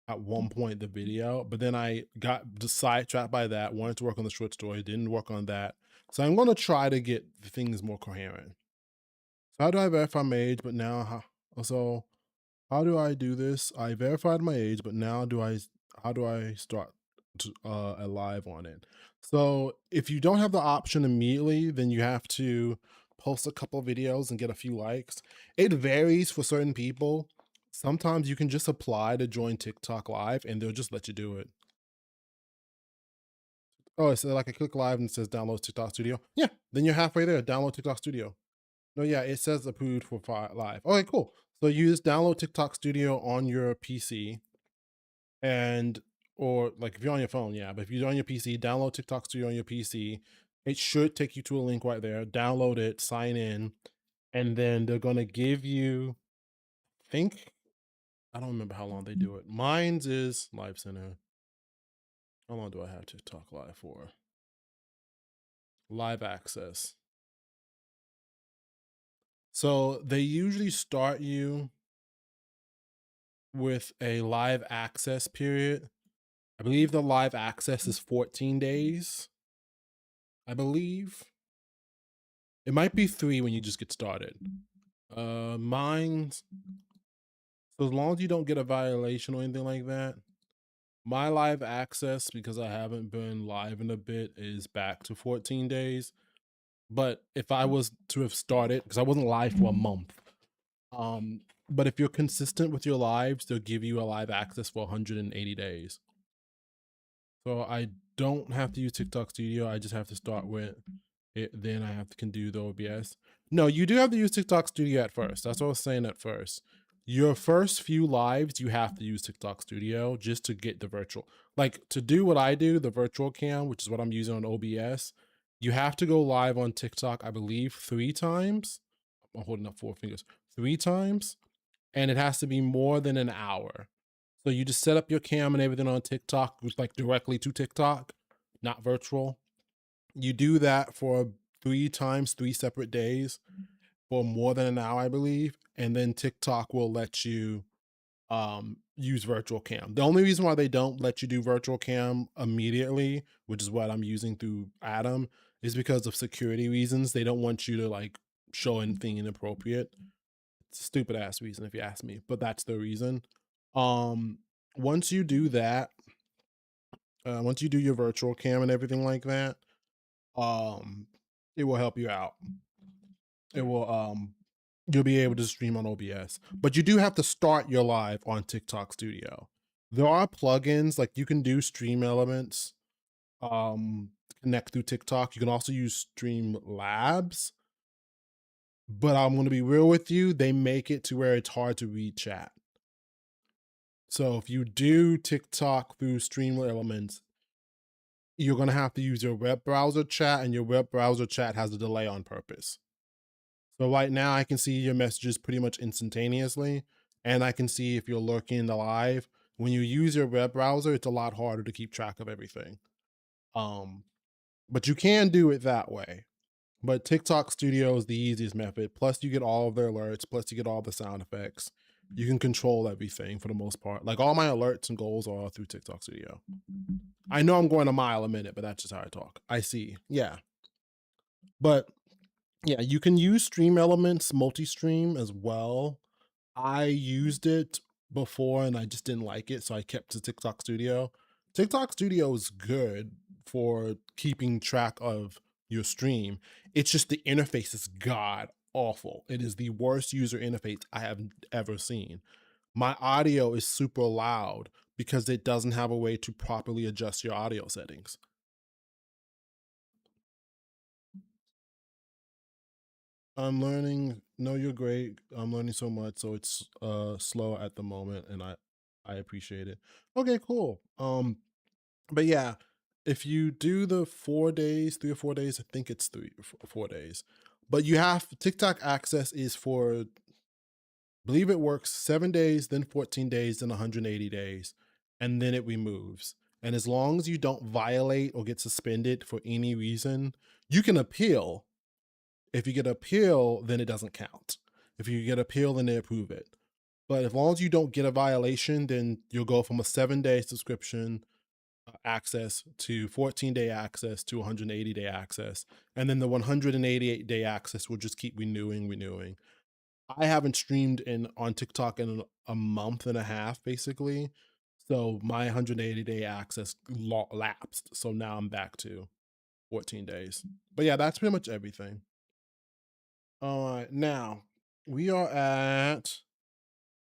at one point the video, but then I got sidetracked by that, wanted to work on the short story, didn't work on that. So I'm gonna try to get the things more coherent. So how do I verify my age, but now so how do I do this? I verified my age, but now how do I start a live on it? So if you don't have the option immediately, then you have to post a couple videos and get a few likes. It varies for certain people. Sometimes you can just apply to join TikTok live and they'll just let you do it. Oh, it's like I click live and it says download TikTok Studio. Yeah, then you're halfway there. Download TikTok Studio. No, yeah, it says approved for live. Okay, cool. So you just download TikTok Studio on your PC, and or like if you're on your phone, yeah. But if you're on your PC, download TikTok Studio on your PC. It should take you to a link right there. Download it, sign in, and then they're gonna give you. Think I don't remember how long they do it. Mine's is Live Center. How long do I have to talk live for? Live access. So they usually start you with a live access period. I believe the live access is 14 days. I believe. It might be 3 when you just get started. Mine's, so as long as you don't get a violation or anything like that, my live access, because I haven't been live in a bit, is back to 14 days. But if I was to have started, because I wasn't live for a month, but if you're consistent with your lives, they'll give you a live access for 180 days. So I don't have to use TikTok Studio. I just have to start with it. Then can do the OBS. No, you do have to use TikTok Studio at first. That's what I was saying at first. Your first few lives, you have to use TikTok Studio just to get the virtual. Like to do what I do, the virtual cam, which is what I'm using on OBS, you have to go live on TikTok, I believe, 3 times. I'm holding up 4 fingers. 3 times. And it has to be more than an hour. So you just set up your cam and everything on TikTok, like directly to TikTok, not virtual. You do that for 3 times, 3 separate days for more than an hour, I believe. And then TikTok will let you use virtual cam. The only reason why they don't let you do virtual cam immediately, which is what I'm using through Adam, is because of security reasons. They don't want you to like show anything inappropriate. It's a stupid ass reason if you ask me, but that's the reason. Um, once you do that, once you do your virtual cam and everything like that, um, it will help you out. It will you'll be able to stream on OBS. But you do have to start your live on TikTok Studio. There are plugins like you can do stream elements, connect through TikTok. You can also use Stream Labs, but I'm going to be real with you. They make it to where it's hard to read chat. So if you do TikTok through Stream Elements, you're going to have to use your web browser chat, and your web browser chat has a delay on purpose. So right now I can see your messages pretty much instantaneously, and I can see if you're lurking in the live. When you use your web browser, it's a lot harder to keep track of everything. But you can do it that way. But TikTok Studio is the easiest method. Plus you get all of their alerts, plus you get all the sound effects. You can control everything for the most part. Like all my alerts and goals are all through TikTok Studio. I know I'm going a mile a minute, but that's just how I talk. I see. Yeah. But yeah, you can use Stream Elements multi-stream as well. I used it before and I just didn't like it, so I kept to TikTok Studio. TikTok Studio is good for keeping track of your stream. It's just the interface is god awful. It is the worst user interface I have ever seen. My audio is super loud because it doesn't have a way to properly adjust your audio settings. I'm learning. No, you're great. I'm learning so much, so it's slow at the moment, and I appreciate it. Okay, cool. But yeah, if you do the 4 days, 3 or 4 days, I think it's 4 days. But you have TikTok access is for, believe it works 7 days, then 14 days, then 180 days, and then it removes. And as long as you don't violate or get suspended for any reason, you can appeal. If you get appeal, then it doesn't count. If you get appeal, then they approve it. But as long as you don't get a violation, then you'll go from a 7-day subscription access to 14-day access to 180-day access. And then the 188-day access will just keep renewing. I haven't streamed on TikTok in a month and a half, basically. So my 180-day access lapsed. So now I'm back to 14 days. But yeah, that's pretty much everything. All right, now we are at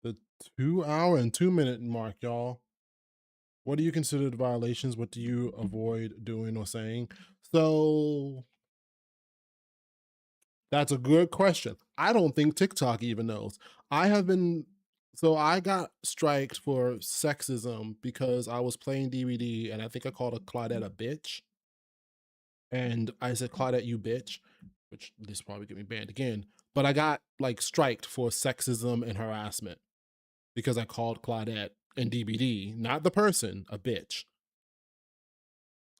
the 2 hour and 2 minute mark, y'all. What do you consider the violations? What do you avoid doing or saying? So that's a good question. I don't think TikTok even knows. I got striked for sexism because I was playing DVD and I think I called a Claudette a bitch. And I said, Claudette, you bitch, which this probably get me banned again. But I got like striked for sexism and harassment because I called Claudette and DBD, not the person, a bitch.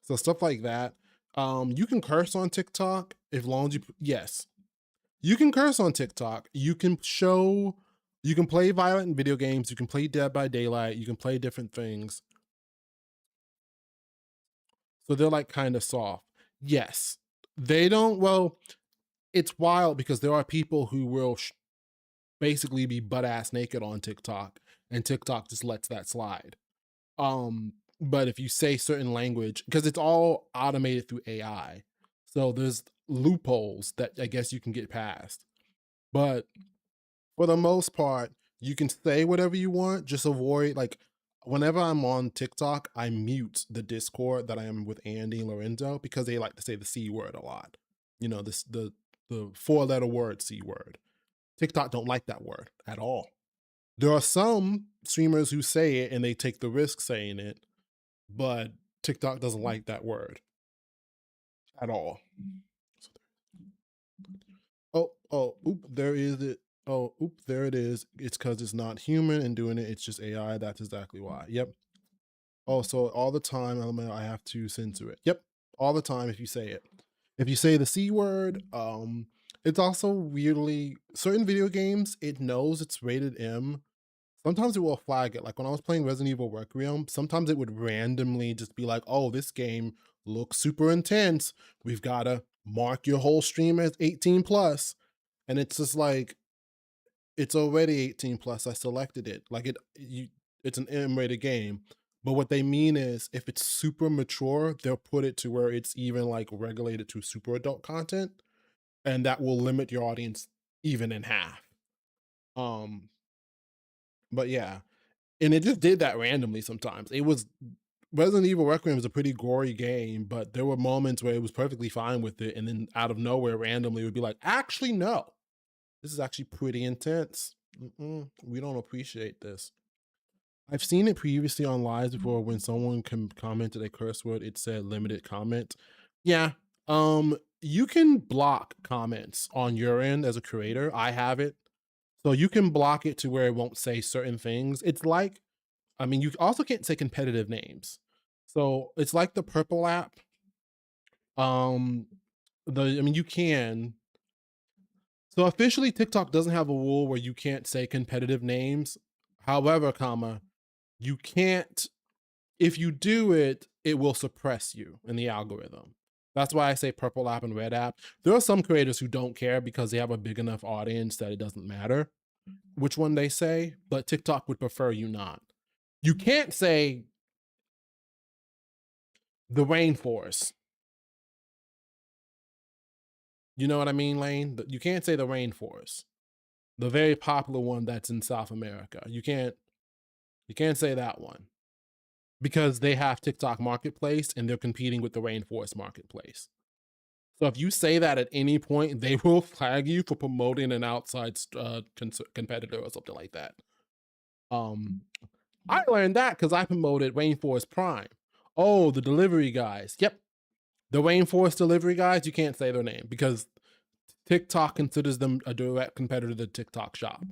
So stuff like that. You can curse on TikTok as long as yes, you can curse on TikTok. You can play violent video games. You can play Dead by Daylight. You can play different things. So they're like kind of soft. Yes, they don't. Well, it's wild because there are people who will basically be butt ass naked on TikTok, and TikTok just lets that slide. But if you say certain language, because it's all automated through AI, so there's loopholes that I guess you can get past. But for the most part, you can say whatever you want. Just avoid, like, whenever I'm on TikTok, I mute the Discord that I am with Andy and Lorenzo because they like to say the C word a lot. You know, the 4-letter word C word. TikTok don't like that word at all. There are some streamers who say it and they take the risk saying it, but TikTok doesn't like that word at all. Oop, there is it. Oh, oop, there it is. It's because it's not human and doing it. It's just AI. That's exactly why. Yep. Oh, so all the time I have to censor it. Yep. All the time if you say it. If you say the C word, it's also weirdly, certain video games, it knows it's rated M. Sometimes it will flag it. Like when I was playing Resident Evil Requiem, sometimes it would randomly just be like, oh, this game looks super intense. We've got to mark your whole stream as 18 plus. And it's just like, it's already 18 plus. I selected it. Like it's an M-rated game. But what they mean is if it's super mature, they'll put it to where it's even like regulated to super adult content. And that will limit your audience even in half. Um, but yeah, and it just did that randomly sometimes. It was Resident Evil Requiem was a pretty gory game, but there were moments where it was perfectly fine with it, and then out of nowhere, randomly, it would be like, "Actually, no, this is actually pretty intense. We don't appreciate this." I've seen it previously on lives before when someone commented a curse word, it said limited comment. Yeah. You can block comments on your end as a creator. I have it. So you can block it to where it won't say certain things. It's like, I mean, you also can't say competitive names. So it's like the purple app. Um, I mean, you can. So officially, TikTok doesn't have a rule where you can't say competitive names. However, comma, you can't, if you do it, it will suppress you in the algorithm. That's why I say purple app and red app. There are some creators who don't care because they have a big enough audience that it doesn't matter which one they say, but TikTok would prefer you not. You can't say the rainforest. You know what I mean, Lane? You can't say the rainforest. The very popular one that's in South America. You can't say that one because they have TikTok Marketplace and they're competing with the rainforest marketplace. So if you say that at any point, they will flag you for promoting an outside competitor or something like that. I learned that because I promoted Rainforest Prime. Oh, the delivery guys. Yep, the Rainforest delivery guys. You can't say their name because TikTok considers them a direct competitor to TikTok Shop.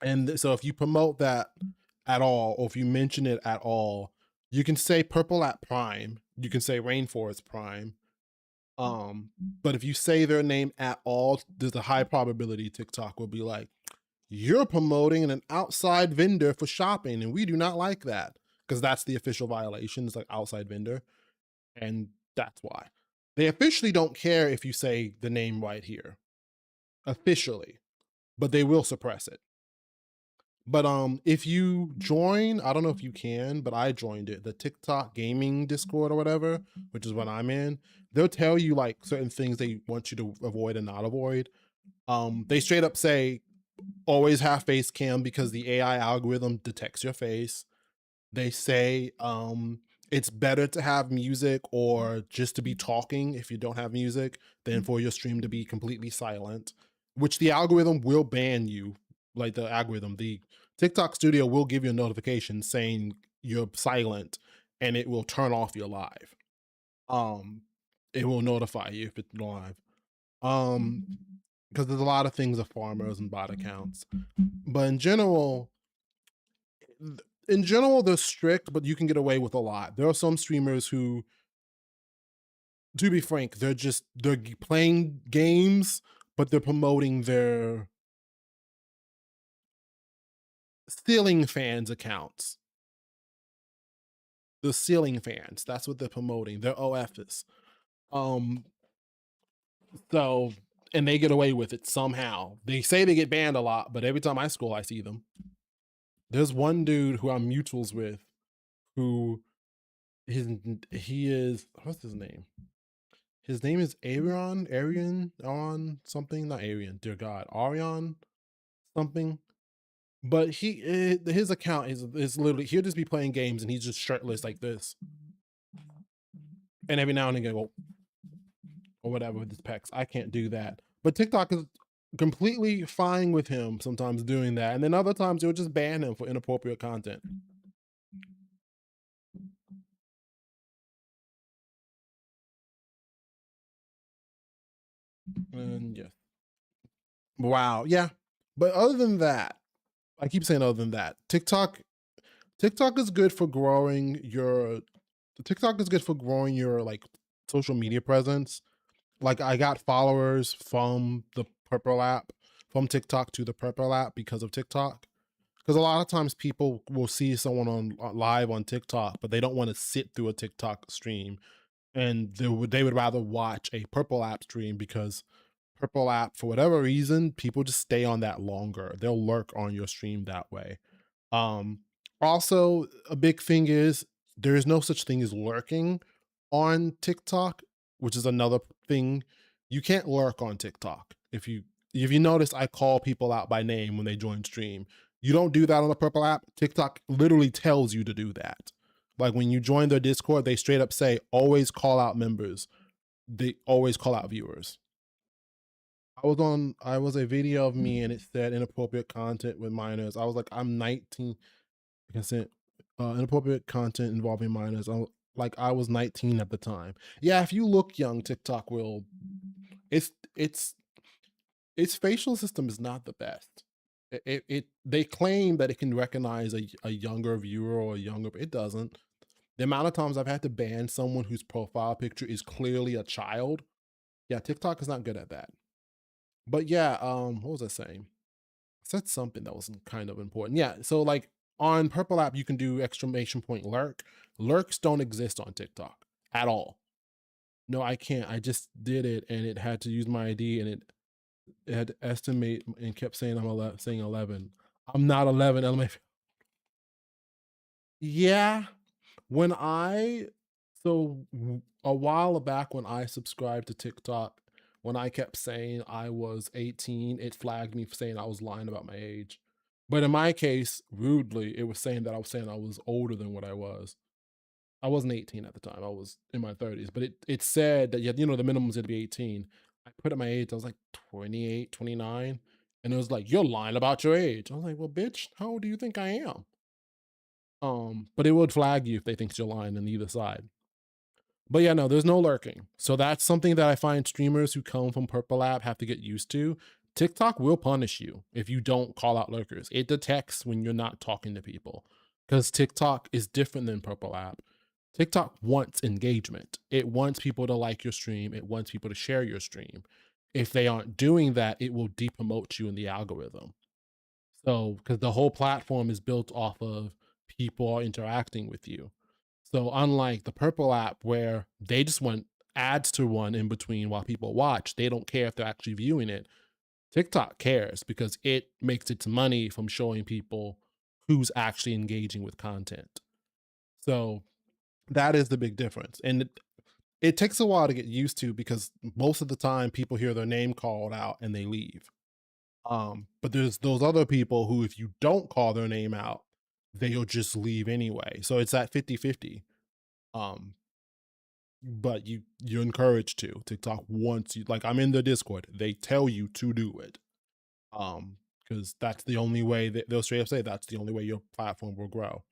And so if you promote that at all, or if you mention it at all, you can say Purple at Prime. You can say Rainforest Prime. But if you say their name at all, there's a high probability TikTok will be like, "You're promoting an outside vendor for shopping, and we do not like that." Because that's the official violation, it's like outside vendor. And that's why. They officially don't care if you say the name right here. Officially. But they will suppress it. But if you join, I don't know if you can, but I joined it, the TikTok gaming Discord or whatever, which is what I'm in. They'll tell you like certain things they want you to avoid and not avoid. They straight up say always have face cam because the AI algorithm detects your face. They say it's better to have music or just to be talking if you don't have music than for your stream to be completely silent, which the algorithm will ban you. Like the TikTok studio will give you a notification saying you're silent and it will turn off your live. It will notify you if it's live. Because there's a lot of things of farmers and bot accounts. But in general, they're strict, but you can get away with a lot. There are some streamers who, to be frank, they're playing games, but they're promoting their ceiling fans accounts. The ceiling fans, that's what they're promoting. Their OFs. Um, so and they get away with it somehow. They say they get banned a lot, but every time I scroll, I see them. There's one dude who I'm mutuals with who he is, what's his name? His name is Arian on something, not Arian, dear God, Arion something. But his account is literally, he'll just be playing games and he's just shirtless like this. And every now and again, go, or whatever with his pecs. I can't do that. But TikTok is completely fine with him sometimes doing that. And then other times they'll just ban him for inappropriate content. And yes. Wow. Yeah. But other than that, I keep saying other than that, TikTok is good for growing your like social media presence. Like I got followers from the Purple app, from TikTok to the Purple app because of TikTok. Because a lot of times people will see someone on live on TikTok, but they don't want to sit through a TikTok stream, and they would rather watch a Purple app stream because Purple app, for whatever reason, people just stay on that longer. They'll lurk on your stream that way. Um, Also, a big thing is there is no such thing as lurking on TikTok, which is another thing. You can't lurk on TikTok. If you if you notice, I call people out by name when they join stream. You don't do that on the Purple app. TikTok literally tells you to do that. Like when you join their Discord, they straight up say, always call out members. They always call out viewers. I was a video of me and it said inappropriate content with minors. I was like, I'm 19 consent, inappropriate content involving minors. I was 19 at the time. Yeah, if you look young, TikTok will. It's it's its facial system is not the best. They claim that it can recognize a younger viewer or a younger. It doesn't. The amount of times I've had to ban someone whose profile picture is clearly a child. Yeah, TikTok is not good at that. But yeah, what was I saying? I said something that was kind of important. Yeah, so like on Purple app, you can do exclamation point lurk. Lurks don't exist on TikTok at all. No, I can't. I just did it and it had to use my ID and it had to estimate and kept saying I'm 11, saying 11. I'm not 11. Yeah, when I a while back when I subscribed to TikTok, when I kept saying I was 18, it flagged me for saying I was lying about my age. But in my case, rudely, it was saying that I was saying I was older than what I was. I wasn't 18 at the time. I was in my 30s, but it said that the minimum had to be 18. I put at my age, I was like 28, 29, and it was like, you're lying about your age. I was like, well, bitch, how old do you think I am? But it would flag you if they think you're lying on either side. But yeah, no, there's no lurking. So that's something that I find streamers who come from Purple app have to get used to. TikTok will punish you if you don't call out lurkers. It detects when you're not talking to people because TikTok is different than Purple app. TikTok wants engagement. It wants people to like your stream. It wants people to share your stream. If they aren't doing that, it will depromote you in the algorithm. So, because the whole platform is built off of people interacting with you. So, unlike the Purple app, where they just want ads to run in between while people watch, they don't care if they're actually viewing it. TikTok cares because it makes its money from showing people who's actually engaging with content. So, that is the big difference. And it takes a while to get used to because most of the time people hear their name called out and they leave. But there's those other people who, if you don't call their name out, they'll just leave anyway. So it's at 50-50. Um, but you're encouraged to. TikTok wants you, like I'm in the Discord, they tell you to do it. Because that's the only way that they'll straight up say that's the only way your platform will grow.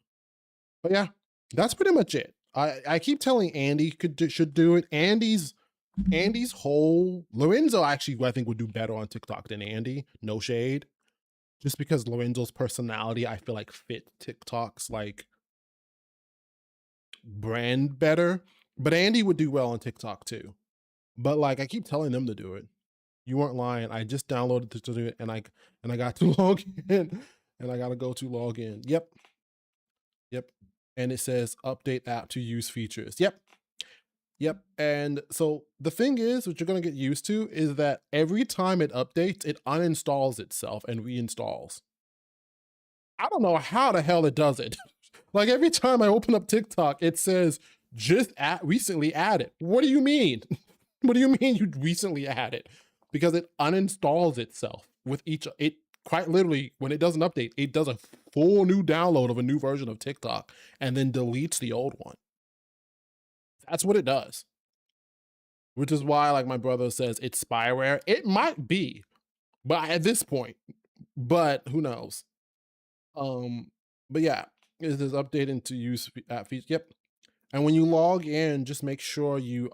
But yeah, that's pretty much it. I keep telling Andy should do it. Andy's whole Lorenzo actually I think would do better on TikTok than Andy. No shade. Just because Lorenzo's personality, I feel like fit TikTok's like brand better. But Andy would do well on TikTok too. But like I keep telling them to do it. You weren't lying. I just downloaded to do it and I got to log in and I gotta go to log in. Yep. Yep. And it says update app to use features. Yep. Yep. And so the thing is, what you're gonna get used to is that every time it updates, it uninstalls itself and reinstalls. I don't know how the hell it does it. Like every time I open up TikTok, it says just recently added. What do you mean? What do you mean you recently added? Because it uninstalls itself with each. It quite literally when it does an update, it does a full new download of a new version of TikTok and then deletes the old one. That's what it does. Which is why, like my brother says, it's spyware. It might be, but at this point, but who knows? Um, but yeah, it is updating to use app feature. Yep. And when you log in, just make sure you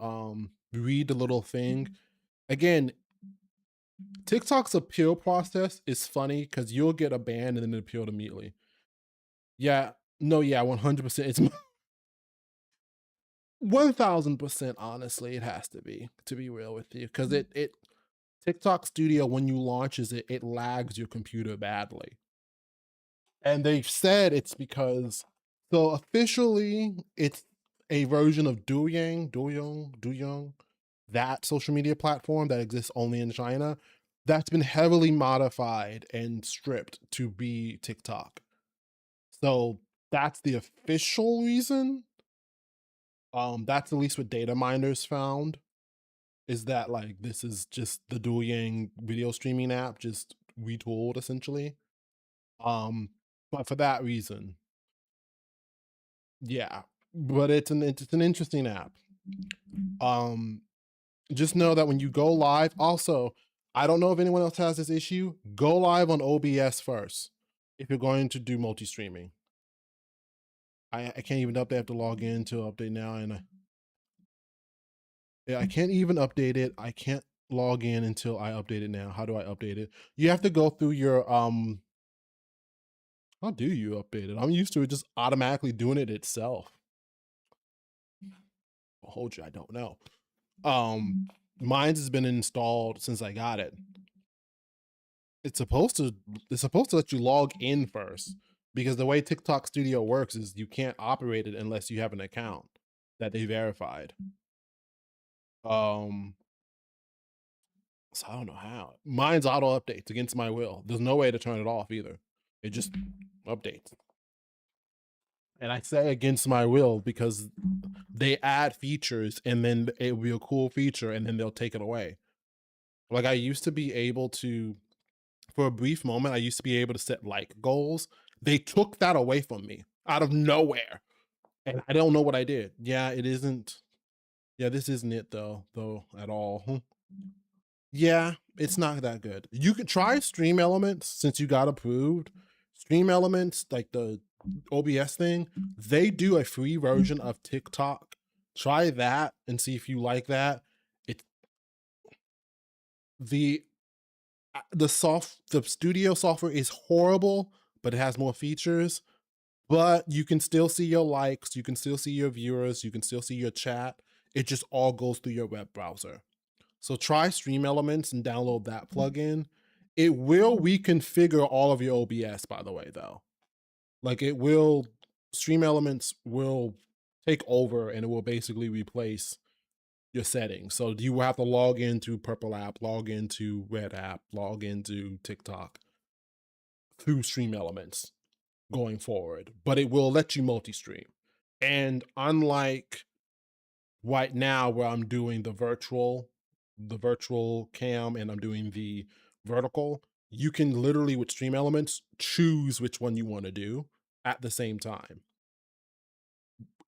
read the little thing. Again, TikTok's appeal process is funny because you'll get a ban and then appealed immediately. Yeah, no, yeah, 100%. It's 1000%. Honestly, it has to be real with you, because it TikTok Studio when you launches it, it lags your computer badly. And they've said it's because, so officially it's a version of Douyin, that social media platform that exists only in China, that's been heavily modified and stripped to be TikTok. So that's the official reason. That's at least what data miners found. is that like this is just the Douyin video streaming app, just retooled essentially. But for that reason, yeah. But it's an interesting app. Um, just know that when you go live, also, I don't know if anyone else has this issue. Go live on OBS first if you're going to do multi-streaming. I can't even update. I have to log in to update now, and I can't even update it. I can't log in until I update it now. How do I update it? You have to go through your how do you update it? I'm used to it just automatically doing it itself. I'll hold you, I don't know. Mine's has been installed since I got it. It's supposed to let you log in first, because the way TikTok Studio works is you can't operate it unless you have an account that they verified. So I don't know how. Mine's auto updates against my will. There's no way to turn it off either. It just updates. And I say against my will because they add features and then it will be a cool feature and then they'll take it away. Like I used to be able to, for a brief moment, I used to be able to set like goals. They took that away from me out of nowhere. And I don't know what I did. Yeah, it isn't. Yeah, this isn't it though at all. Yeah, it's not that good. You could try Stream Elements since you got approved. Stream Elements, like the OBS thing, they do a free version of TikTok. Try that and see if you like that. It the studio software is horrible, but it has more features. But you can still see your likes, you can still see your viewers, you can still see your chat. It just all goes through your web browser. So try Stream Elements and download that plugin. It will reconfigure all of your OBS, by the way, though. Like it will, Stream Elements will take over and it will basically replace your settings. So you will have to log into Purple app, log into Red app, log into TikTok through Stream Elements going forward, but it will let you multi-stream. And unlike right now where I'm doing the virtual cam and I'm doing the vertical, you can literally with Stream Elements choose which one you want to do at the same time.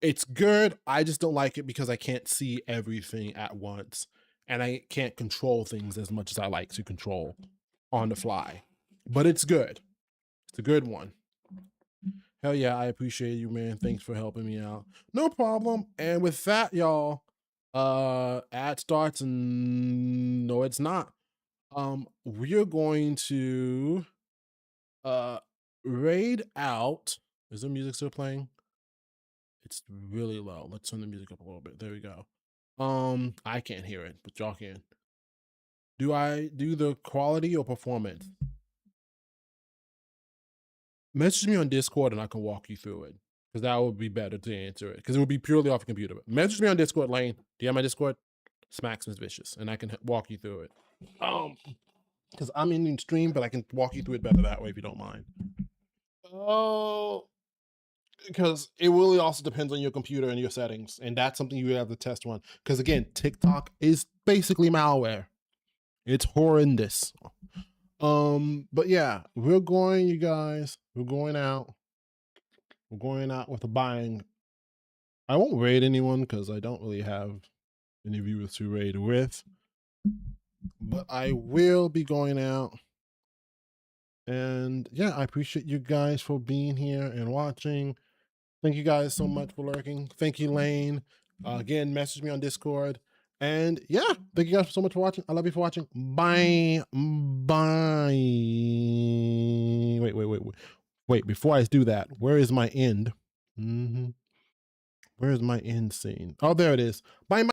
It's good. I just don't like it because I can't see everything at once and I can't control things as much as I like to control on the fly. But it's good. It's a good one. Hell yeah, I appreciate you, man. Thanks for helping me out. No problem. And with that, y'all, ad starts and no, it's not. We're going to raid out. Is the music still playing? It's really low. Let's turn the music up a little bit. There we go. I can't hear it, but y'all can. Do I do the quality or performance? Message me on Discord and I can walk you through it, because that would be better to answer it, because it would be purely off the computer. But message me on Discord, Lane. Do you have my Discord? Smacksmith Vicious, and I can walk you through it. Because I'm in stream, but I can walk you through it better that way if you don't mind. Oh, because it really also depends on your computer and your settings, and that's something you have to test on. Because again, TikTok is basically malware. It's horrendous. But yeah, we're going, you guys. We're going out. We're going out with a bang. I won't raid anyone because I don't really have any viewers to raid with. But I will be going out. And yeah, I appreciate you guys for being here and watching. Thank you guys so much for lurking. Thank you, Lane. Again, message me on Discord. And yeah, thank you guys so much for watching. I love you for watching. Bye. Bye. Wait, before I do that, where is my end? Where is my end scene? Oh, there it is. Bye.